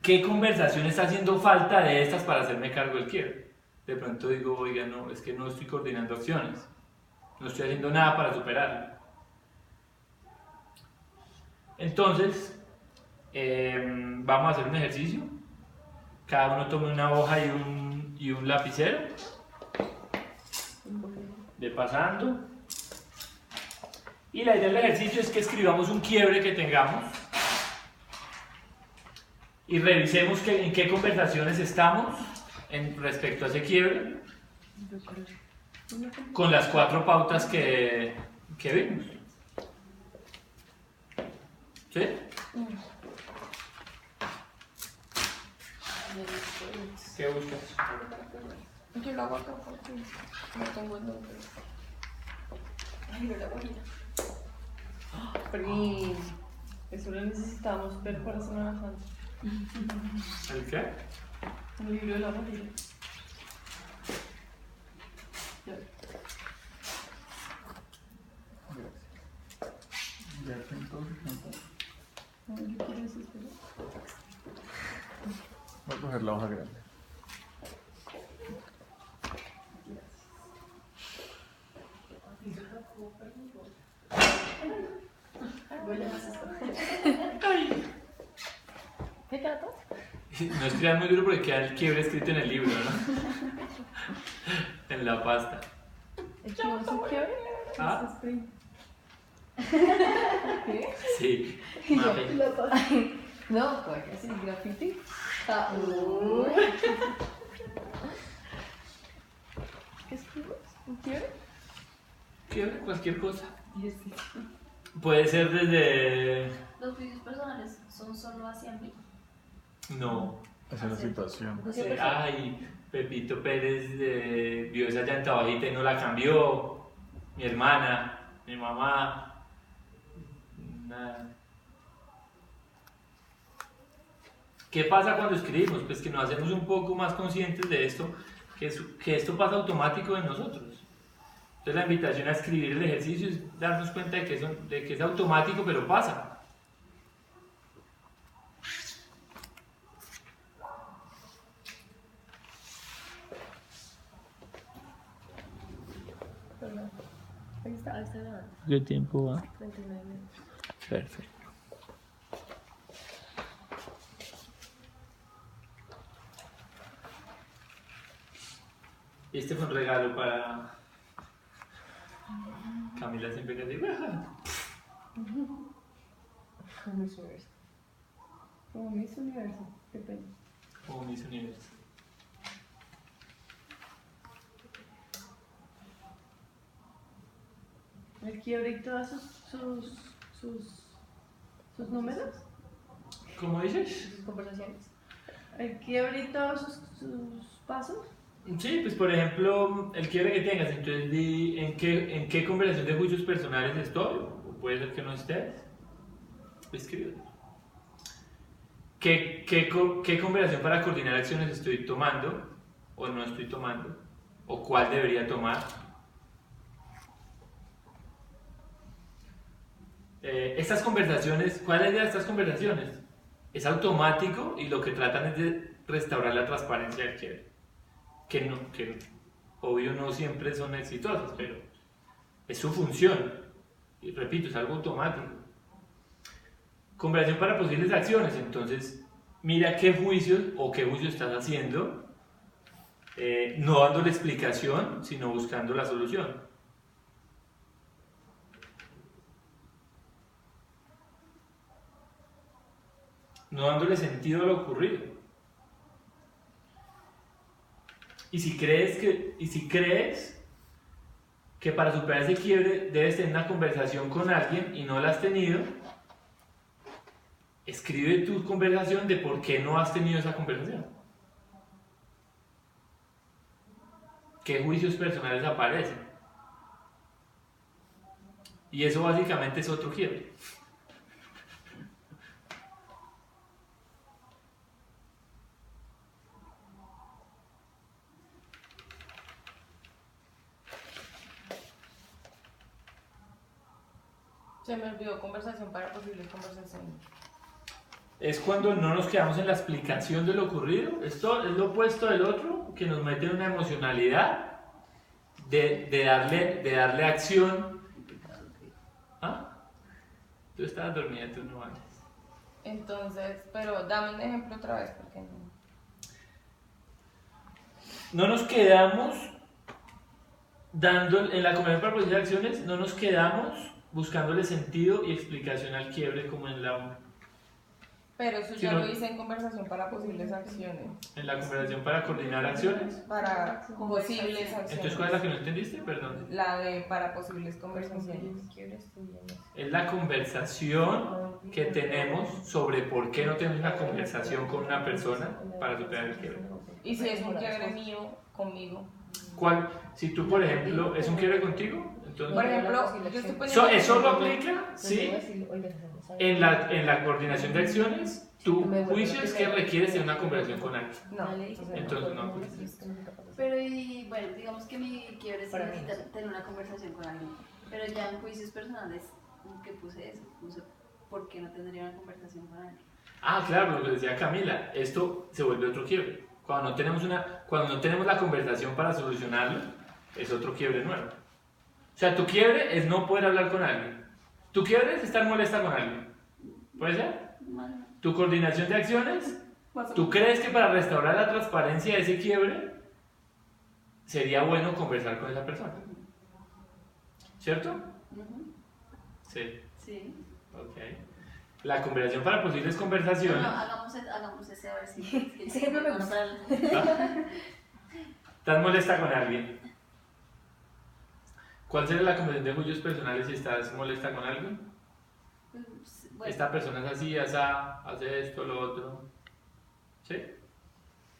¿Qué conversación está haciendo falta de estas para hacerme cargo del quiebre? De pronto digo, oiga, no, es que no estoy coordinando acciones. No estoy haciendo nada para superarlo. Entonces, vamos a hacer un ejercicio. Cada uno tome una hoja y un lapicero. De pasando. Y la idea del ejercicio es que escribamos un quiebre que tengamos. Y revisemos en qué conversaciones estamos respecto a ese quiebre. Con las 4 pautas que vimos. ¿Sí? ¿Qué buscas? Yo lo hago acá porque no tengo el nombre. Ay, no la guajira. Prin, eso lo necesitamos ver para Semana Santa. ¿El qué? Un libro de la guajira. Ya tengo No, yo quiero eso, espera. Voy a coger la hoja grande. Voy a hacer esto. ¿Qué trata? No escriban muy duro porque queda el quiebre escrito en el libro, ¿no? En la pasta. ¿Escribimos un quiebre? ¿Ah? Eso es Prin. ¿Qué? Sí. Y yo, Mafe. no, pues que sí, graffiti. ¿Qué escribimos? ¿Un quiebre? Quiebre, cualquier cosa. Puede ser desde... Los juicios personales son solo hacia mí. No. Esa es la situación. Sí, ay, Pepito Pérez vio esa llanta bajita y no la cambió. Mi hermana, mi mamá. Nada. ¿Qué pasa cuando escribimos? Pues que nos hacemos un poco más conscientes de esto, que esto pasa automático en nosotros. Entonces la invitación a escribir el ejercicio es darnos cuenta de que es automático, pero pasa. Ahí está grabando. ¿Qué tiempo va? 39 minutos. Perfecto. Este fue un regalo para Camila, siempre que digo, Como Miss Universo. Como Miss Universo, qué pena. como Miss Universo. El quiebre y todos sus números. ¿Cómo dices? Sus conversaciones. El quiebre y todos sus pasos. Sí, pues por ejemplo, el quiebre que tengas, entonces di en qué conversación de juicios personales estoy, o puede ser que no estés, escríbelo. ¿Qué conversación para coordinar acciones estoy tomando o no estoy tomando? ¿O cuál debería tomar? Estas conversaciones, ¿cuál es la idea de estas conversaciones? Es automático y lo que tratan es de restaurar la transparencia del quiebre. Que obvio no siempre son exitosas, pero es su función. Y repito, es algo automático. Conversación para posibles acciones, entonces mira qué juicios o qué juicio estás haciendo, no dándole explicación, sino buscando la solución. No dándole sentido a lo ocurrido. Y si crees que para superar ese quiebre debes tener una conversación con alguien y no la has tenido, escribe tu conversación de por qué no has tenido esa conversación. ¿Qué juicios personales aparecen? Y eso básicamente es otro quiebre. Se me olvidó conversación para posibles conversaciones. Es cuando no nos quedamos en la explicación de lo ocurrido. Esto es lo opuesto del otro, que nos mete en una emocionalidad de darle acción. ¿Ah? Tú estabas dormida, tú no vales. Entonces, pero dame un ejemplo otra vez, porque no. No nos quedamos en la conversación para posibles acciones, no nos quedamos buscándole sentido y explicación al quiebre como en la... Pero eso Sí, ya no. lo hice en conversación para posibles acciones. En la conversación para coordinar acciones. Para posibles acciones. Entonces, ¿cuál es la que no entendiste? Perdón. La de para posibles conversaciones. Es la conversación que tenemos sobre por qué no tenemos una conversación con una persona para superar el quiebre. Y si es un quiebre mío, conmigo. ¿Cuál? Si tú, por ejemplo, ¿es un quiebre contigo? Entonces, Por ejemplo, yo estoy poniendo... eso lo aplica, sí, en la coordinación de acciones. Tu juicio es que requieres de una conversación con alguien. No, Entonces no. Pero y bueno, digamos que mi quiebre es Para mí necesitar tener una conversación con alguien. Pero ya en juicios personales, que puse eso, puse por qué no tendría una conversación con alguien. Ah, claro, lo que decía Camila, esto se vuelve otro quiebre. Cuando no tenemos la conversación para solucionarlo, es otro quiebre nuevo. O sea, tu quiebre es no poder hablar con alguien. Tu quiebre es estar molesta con alguien. ¿Puede ser? Tu coordinación de acciones, ¿tú crees que para restaurar la transparencia de ese quiebre sería bueno conversar con esa persona? ¿Cierto? Sí. Sí. Ok. La conversación para posibles conversaciones. No, hagamos ese a ver si. Ese ejemplo me gusta. ¿Estás molesta con alguien? ¿Cuál sería la conversación de juicios personales si estás molesta con alguien? Bueno, Esta persona es así, hace esto, lo otro. ¿Sí?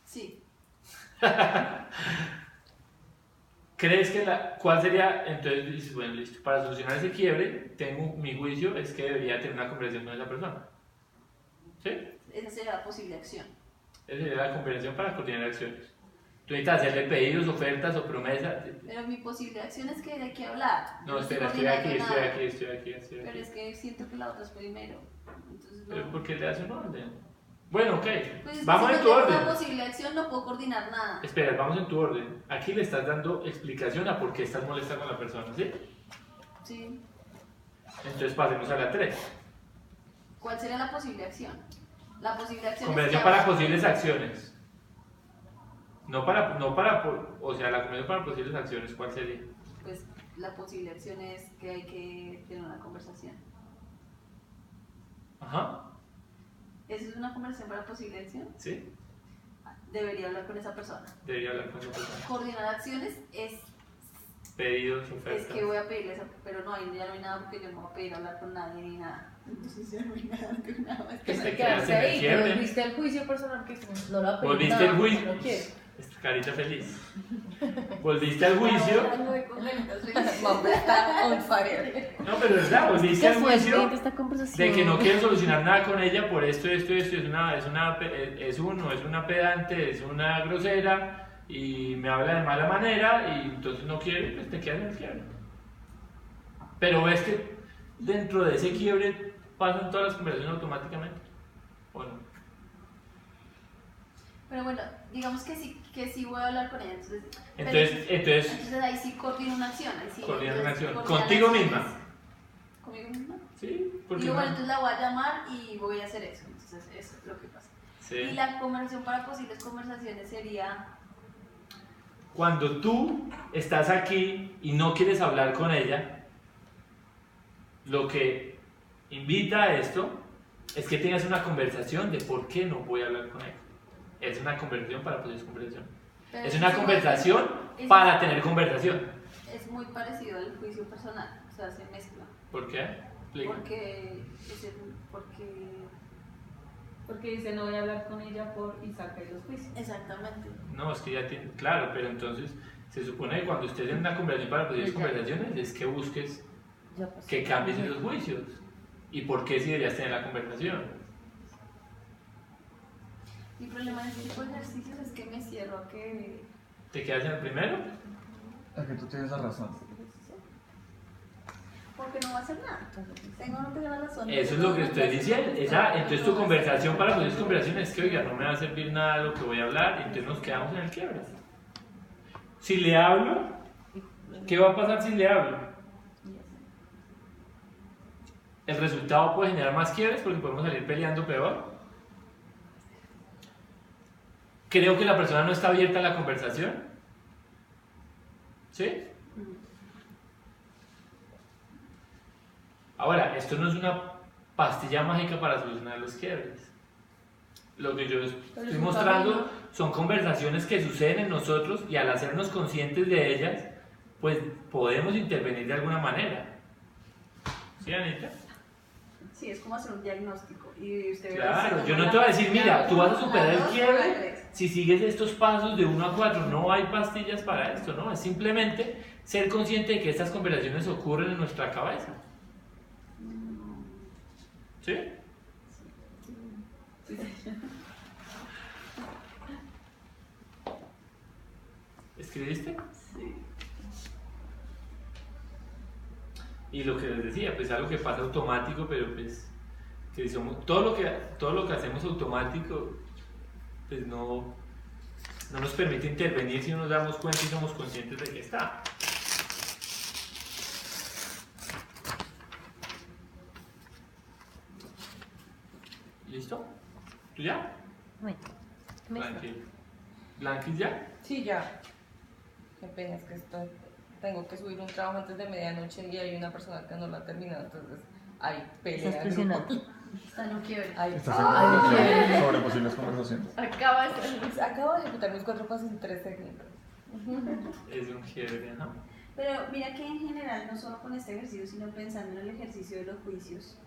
sí. ¿Crees que cuál sería? Entonces dices, bueno, listo. Para solucionar ese quiebre, mi juicio es que debería tener una conversación con esa persona. ¿Sí? Esa sería la posible acción. Esa sería la conversación para coordinar acciones. Tú necesitas hacerle pedidos, ofertas o promesas. Pero mi posible acción es que hay que hablar. No, espera, estoy coordinando nada. aquí. Pero es que siento que la otra es primero. Entonces, no. Pero ¿por qué le das un orden? Bueno, ok. Pues es que Vamos si en no tu tengo orden. una posible acción, no puedo coordinar nada. Espera, vamos en tu orden. Aquí le estás dando explicación a por qué estás molesta con la persona, ¿sí? Sí. Entonces pasemos a la 3. ¿Cuál sería la posible acción? La posible acción Conversación es para posibles acciones. O sea, la conversación para posibles acciones, ¿cuál sería? Pues la posible acción es que hay que tener una conversación. Ajá, ¿Eso es una conversación para posible acción? sí. Debería hablar con esa persona. Debería hablar con esa persona. Coordinar acciones es Pedidos, ofertas. que voy a pedirle esa, pero no, ahí ya no hay nada porque yo no voy a pedir hablar con nadie ni nada. Entonces ya no hay nada que nada. Que se Te quedas quedaste en el ahí, quiebre. volviste al juicio personal que no lo ha pedido Volviste nada al porque juicio. no quiere. Carita feliz. Volviste al juicio. Mamá está on fire. No, pero es verdad, volviste al juicio esta conversación. de que no quieres solucionar nada con ella por esto, es una pedante, es una grosera y me habla de mala manera y entonces no quiere, pues te quedas en el quiebre. Pero ves que dentro de ese quiebre pasan todas las conversaciones automáticamente, ¿o no? Pero bueno, digamos que sí voy a hablar con ella, Entonces ahí sí coordino una acción. Ahí sí, coordinas una acción. coordinar ¿Contigo acciones. misma? ¿Conmigo misma? Sí, porque Digo, bueno, no. entonces la voy a llamar y voy a hacer eso. Entonces eso es lo que pasa. Sí. Y la conversación para posibles conversaciones sería... Cuando tú estás aquí y no quieres hablar con ella, lo que invita a esto es que tengas una conversación de por qué no voy a hablar con ella. Es una conversación para posibles conversaciones. pero Es una eso conversación es- para tener conversación. Es muy parecido al juicio personal, o sea, se mezcla. ¿Por qué? Explica. Porque dice no voy a hablar con ella y saca los juicios. Exactamente. No, es que ya tiene, claro, pero entonces se supone que cuando estés en una conversación para posibles conversaciones es que busques que cambies esos juicios. ¿Y por qué si deberías tener la conversación? Mi problema en este tipo de ejercicios es que me cierro a que... ¿Te quedas en el primero? Es que tú tienes la razón. Porque no va a hacer nada. Tengo o no tengo la razón. Eso es lo que estoy diciendo. Entonces tu conversación para posibles conversaciones es que, oiga, no me va a servir nada lo que voy a hablar y entonces nos quedamos en el quiebre. Si le hablo, ¿qué va a pasar si le hablo? El resultado puede generar más quiebres porque podemos salir peleando peor. Creo que la persona no está abierta a la conversación. ¿Sí? Ahora, esto no es una pastilla mágica para solucionar los quiebres. Lo que yo estoy mostrando son conversaciones que suceden en nosotros y al hacernos conscientes de ellas, pues podemos intervenir de alguna manera. ¿Sí, Anita? Sí, es como hacer un diagnóstico. Y usted Claro, yo no te voy a decir, mira, tú vas a superar el quiebre si sigues estos pasos de 1 a 4. No hay pastillas para esto, ¿no? Es simplemente ser consciente de que estas conversaciones ocurren en nuestra cabeza. ¿Sí? ¿Escribiste? Sí. Y lo que les decía, pues algo que pasa automático, pero pues que somos, todo lo que hacemos automático, pues no nos permite intervenir si no nos damos cuenta y somos conscientes de que está. ¿Listo? ¿Tú ya? Bueno, Tranquilo. ¿Blanquis ya? Sí, ya. Qué pena, es que tengo que subir un trabajo antes de medianoche y hay una persona que no lo ha terminado, entonces hay pelea. estás presionando. Está en un quiebre. Hay- Estás en conversación sobre posibles conversaciones. Acaba de ser. Acabo de ejecutar mis 4 pasos en 3 técnicas. Es un quiebre, ¿no? Pero mira que en general, no solo con este ejercicio, sino pensando en el ejercicio de los juicios,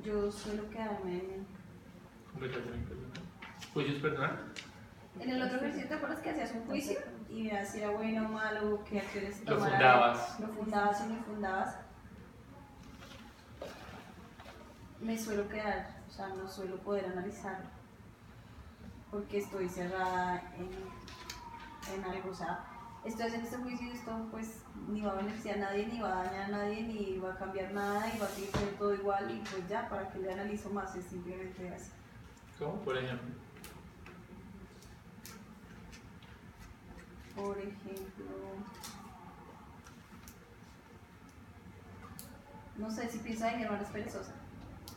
yo suelo quedarme Conversación personal. ¿Juicios personal? en el otro ejercicio. ¿Te acuerdas que hacías un juicio y miras si era bueno o malo, qué acciones Lo tomar? fundabas. Lo fundabas y lo fundabas. Me suelo quedar, o sea, no suelo poder analizarlo porque estoy cerrada en algo, o sea, estoy haciendo este juicio y esto pues ni va a beneficiar a nadie, ni va a dañar a nadie, ni va a cambiar nada y va a seguir siendo todo igual y pues ya, ¿para qué le analizo más? Es simplemente así. ¿Cómo? Por ejemplo. Por ejemplo, no sé, si pienso, ay, mi hermana es perezosa.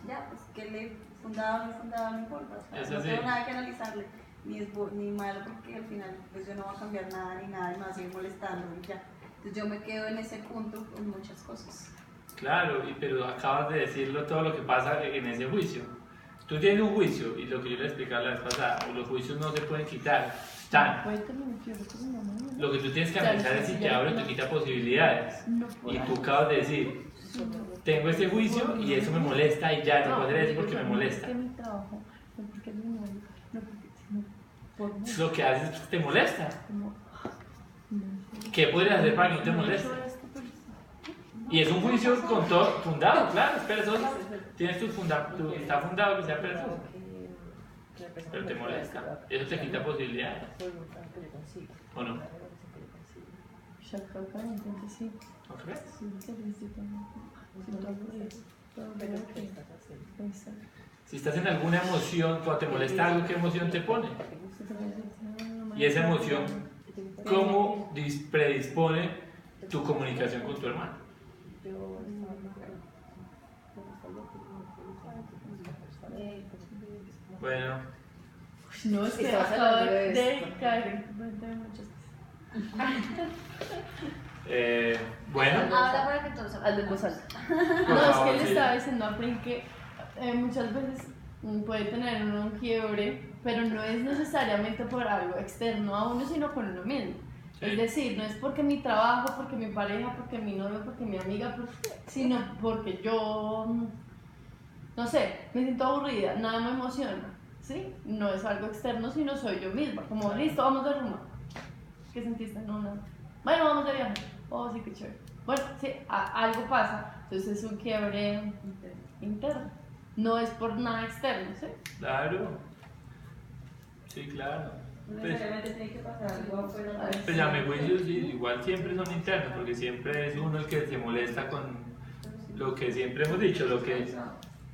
Ya, pues que le fundaba o no fundaba, no importa. O sea, Es no así. tengo nada que analizarle, ni es ni malo, porque al final pues yo no voy a cambiar nada ni nada, y me va a seguir molestando y ya. Entonces yo me quedo en ese punto con muchas cosas. Claro, pero acabas de decirlo todo lo que pasa en ese juicio. Tú tienes un juicio y lo que yo le explicaba la vez pasada, los juicios no se pueden quitar, están. Lo que tú tienes que analizar es si te abre o te quita posibilidades. Y tú acabas de decir, tengo este juicio y eso me molesta y ya no puedo hacer eso porque me molesta. mi trabajo, no porque mi novio, no porque, sino lo que haces es que te molesta. ¿Qué podrías hacer para que no te moleste? Y es un juicio con todo fundado, claro, es perezoso. Tienes está fundado que sea perezoso. Pero te molesta. Eso te quita posibilidades. ¿O no? Entonces sí. ¿No crees? Si estás en alguna emoción, cuando te molesta algo, ¿qué emoción te pone? Y esa emoción, ¿cómo predispone tu comunicación con tu hermano? Bueno, No, es que Estamos acabo hablando de de caer en cuenta de muchas cosas. bueno, Ahora para que todos Hazlo en voz alta. por No, es favor, que le sí. estaba diciendo a Frin que muchas veces puede tener uno un quiebre, pero no es necesariamente por algo externo a uno, sino con uno mismo. Sí. Es decir, no es porque mi trabajo, porque mi pareja, porque mi novio, porque mi amiga, sino porque yo, no sé, me siento aburrida, nada me emociona, ¿sí? No es algo externo, sino soy yo misma, como listo, vamos de rumba. ¿Qué sentiste? No, nada. Bueno, vamos de viaje. Oh, sí, qué chévere. Bueno, sí, algo pasa, entonces es un quiebre interno, no es por nada externo, ¿sí? Claro. Sí, claro. No necesariamente tiene que pasar algo afuera. Pues a mi juicio sí, igual siempre son internos, porque siempre es uno el que se molesta con lo que siempre hemos dicho,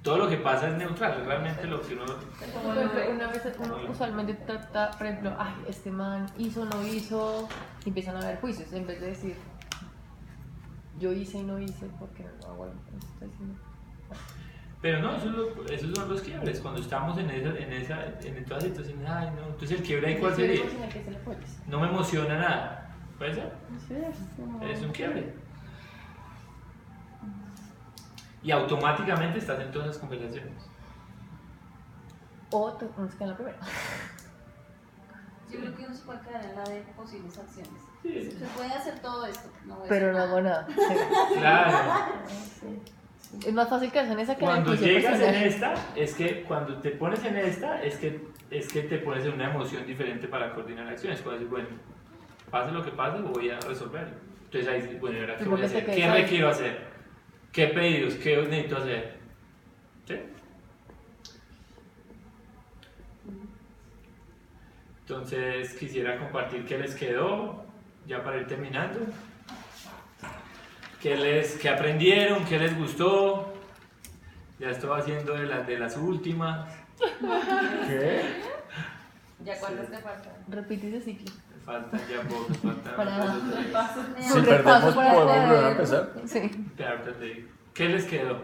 todo lo que pasa es neutral, realmente lo que uno... Por ejemplo, una vez uno usualmente trata, por ejemplo, ay, este man hizo, no hizo, y empiezan a haber juicios, en vez de decir, yo hice y no hice, porque no hago algo que estoy diciendo. Pero no, esos son los quiebres, cuando estamos en todas las situaciones, ay no, entonces el quiebre ahí, ¿cuál sería? No me emociona nada, ¿puede ser? Es un quiebre. Y automáticamente estás en todas las conversaciones. O te uno se queda en la primera. Yo creo que uno se puede quedar en la de posibles acciones. Sí. Se puede hacer todo esto, no voy a Pero hacer no hago nada. Sí. Claro. Es más fácil quedarse en esa que en el Cuando juicio llegas en personal. esta, es que cuando te pones en esta, es que te pones en una emoción diferente para coordinar acciones. Cuando dices, bueno, pase lo que pase, voy a resolverlo. Entonces ahí dices, bueno, ¿y ahora qué voy a hacer? ¿Qué requiero hacer? ¿Qué pedidos? ¿Qué necesito hacer? ¿Sí? Entonces quisiera compartir qué les quedó, ya para ir terminando. ¿Qué aprendieron? ¿Qué les gustó? Ya estoy haciendo de las últimas. ¿Qué? ¿Ya cuántas te faltan? Repite ese ciclo. Me faltan ya pocos, faltan Para- dos o tres. Si perdemos, podemos volver a empezar. Sí. Pero ahorita te digo. ¿Qué les quedó?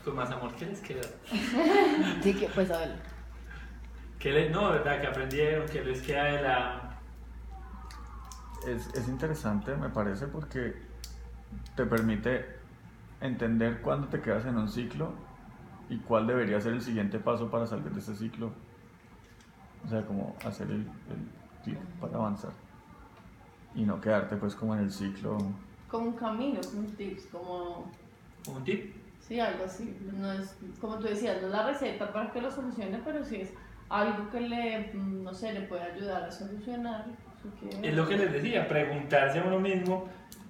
Con más amor, ¿qué les quedó? Sí, que pues a ver. No, ¿verdad? ¿Qué aprendieron? ¿Qué les queda de la...? Es interesante, me parece, porque te permite entender cuándo te quedas en un ciclo y cuál debería ser el siguiente paso para salir de ese ciclo. O sea, como hacer el clic para avanzar y no quedarte pues como en el ciclo. Como un camino, como un tips, como... ¿Un tip? Sí, algo así. No es, como tú decías, no es la receta para que lo solucione, pero sí es algo que le, no sé, le puede ayudar a solucionar. Es lo que les decía, preguntarse a uno mismo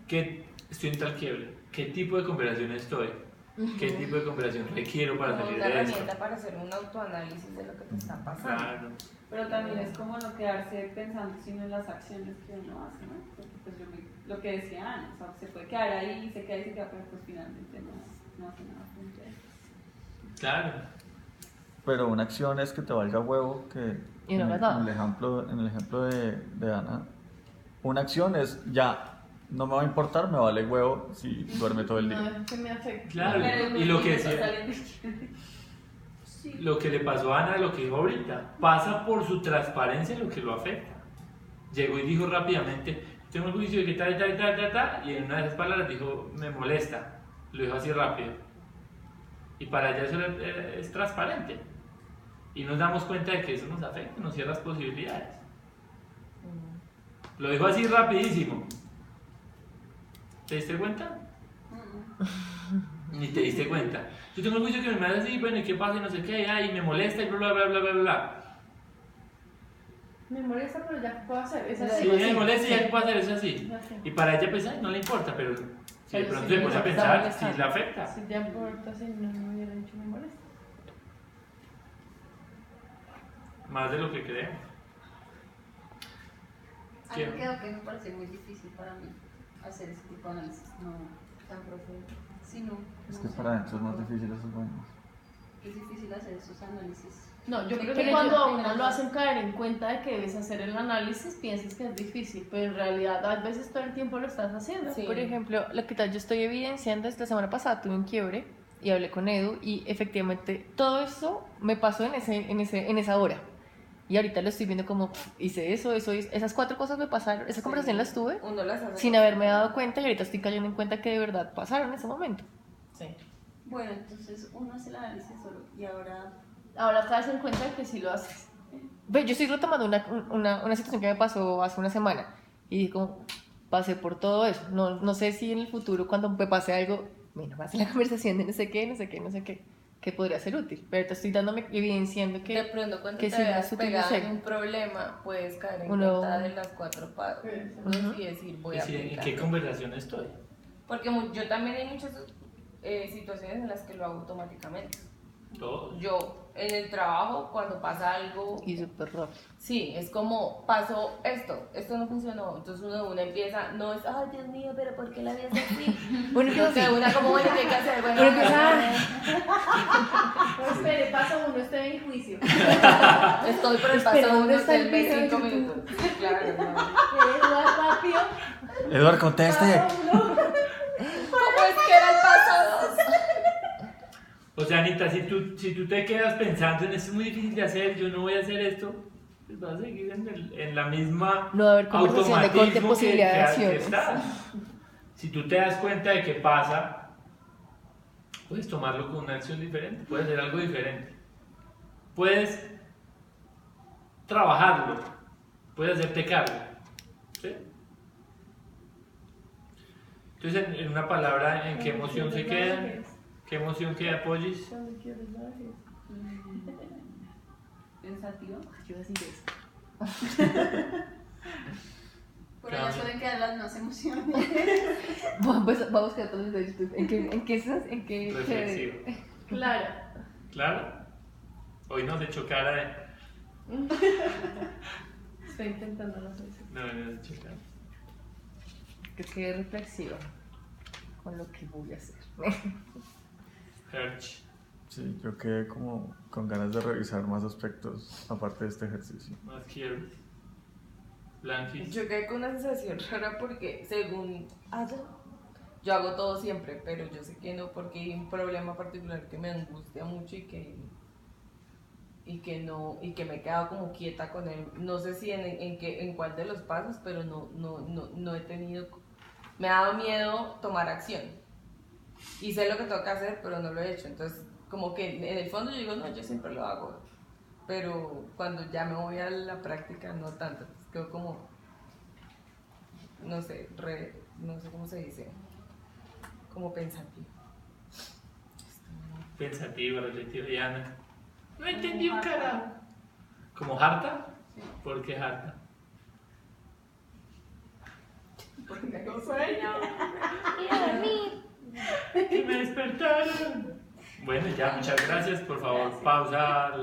que estoy en tal quiebre, qué tipo de conversación estoy, qué tipo de conversación requiero para Como salir una de esto. herramienta para hacer un autoanálisis de lo que te está pasando. Claro. Pero también es como no quedarse pensando sino en las acciones que uno hace, ¿no? Porque pues lo que decía Ana, o sea, se puede quedar ahí, se queda, pero pues finalmente no hace nada frente a eso. Claro. Pero una acción es que te valga huevo, que Y no en, hagas nada. en el ejemplo de Ana, una acción es ya, no me va a importar, me vale huevo si duerme todo el día. No es que me afecte. Claro, Pero y lo no que está decía, saliendo. lo que le pasó a Ana, lo que dijo ahorita, pasa por su transparencia lo que lo afecta. Llegó y dijo rápidamente, tengo el juicio de que tal, y en una de esas palabras dijo, me molesta. Lo dijo así rápido. Y para ella eso es transparente. Y nos damos cuenta de que eso nos afecta, nos cierra las posibilidades. Lo dijo así rapidísimo. ¿Te diste cuenta? ni te diste cuenta. Yo tengo el juicio que me hace así, bueno, ¿y qué pasa? Y no sé qué, y me molesta y bla, bla, bla, bla, bla, bla. Me molesta, pero ya puedo hacer. Es Sí, así. me molesta y ya qué puedo hacer, eso así. Ya sé. Y para ella, pues, ay, no le importa, pero si de Pero pronto sí, se pone a está pensar, molestando. si le afecta. Si te importa, si no me hubiera dicho me molesta. Más de lo que creemos. Algo que me parece muy difícil para mí hacer ese tipo de análisis, no tan profundo. Sí, no. Es no que sé. para adentro es más difícil esos baños. Es difícil hacer esos análisis. No, yo creo Pero que cuando yo- a uno lo hacen caer en cuenta de que debes hacer el análisis, piensas que es difícil, pero en realidad a veces todo el tiempo lo estás haciendo. Sí. Por ejemplo, lo que tal yo estoy evidenciando es la semana pasada tuve un quiebre y hablé con Edu y efectivamente todo eso me pasó en esa hora. Y ahorita lo estoy viendo como hice eso, esas 4 cosas me pasaron, esa conversación las tuve Uno las hace. sin haberme dado cuenta y ahorita estoy cayendo en cuenta que de verdad pasaron en ese momento. Sí. Bueno, entonces uno hace el análisis solo y ahora Ahora te das en cuenta de que sí lo haces. Ve, yo estoy retomando una situación que me pasó hace una semana y dije como pasé por todo eso. No sé si en el futuro cuando me pase algo, bueno, va a ser la conversación de no sé qué, que podría ser útil. Pero te estoy dándome, evidenciando De que pronto cuando que te sí, veas las pegada en utilicé. un problema, puedes caer en Uno- cuenta de las 4 pasos y decir voy a ¿En aplicar. qué conversación estoy? Porque yo también hay muchas situaciones en las que lo hago automáticamente. Todos. Yo en el trabajo, cuando pasa algo, y súper rápido. sí, es como pasó esto no funcionó. Entonces uno empieza, no es, ay Dios mío, pero ¿por qué la vida es así? Uno empieza Entonces así. una como, bueno, ¿qué hay que hacer? Bueno, Uno empieza, No, espere, paso uno, estoy en juicio. estoy por el Espera, paso ¿dónde uno, está el de video de 5 YouTube? minutos. Sí, claro, no. Más rápido. Eduard, conteste. Paso uno. ¿Cómo es que era el paso 2? O sea, Anita, si tú te quedas pensando en esto es muy difícil de hacer, yo no voy a hacer esto, pues vas a seguir en la misma no va a haber conversación de corte automatismo posibilidad de que acciones. estás. Si tú te das cuenta de que pasa, puedes tomarlo con una acción diferente, puedes hacer algo diferente. Puedes trabajarlo, puedes hacerte cargo. ¿Sí? Entonces, en una palabra, ¿en qué emoción se queda? ¿Qué emoción queda, Pollis? Cuando quieres bajes. Pensativo. Yo así de eso. por allá suelen quedar las más emociones. Vamos a buscar todos los de YouTube. ¿En qué Reflexivo. Claro. ¿Claro? Hoy nos echó cara de... Estoy intentando no hacer eso. No, nos echó cara. que quede reflexiva con lo que voy a hacer? Herch. Sí, yo quedé como con ganas de revisar más aspectos aparte de este ejercicio. Más quiero. Blanquis. Yo quedé con una sensación rara porque según yo hago todo siempre, pero yo sé que no porque hay un problema particular que me angustia mucho y que me he quedado como quieta con él. No sé si en cuál de los pasos, pero no he tenido, me ha dado miedo tomar acción. Y sé lo que tengo que hacer, pero no lo he hecho. Entonces, como que en el fondo yo digo, no, yo siempre lo hago. Pero cuando ya me voy a la práctica, no tanto. Entonces, quedo como, no sé cómo se dice, como pensativo. Pensativa, reflexiva. Y Ana. No entendí un carajo. ¿Como harta? ¿Por qué harta? Porque tengo sueño. Que me despertaron. Bueno, ya, muchas gracias. Por favor, pausa.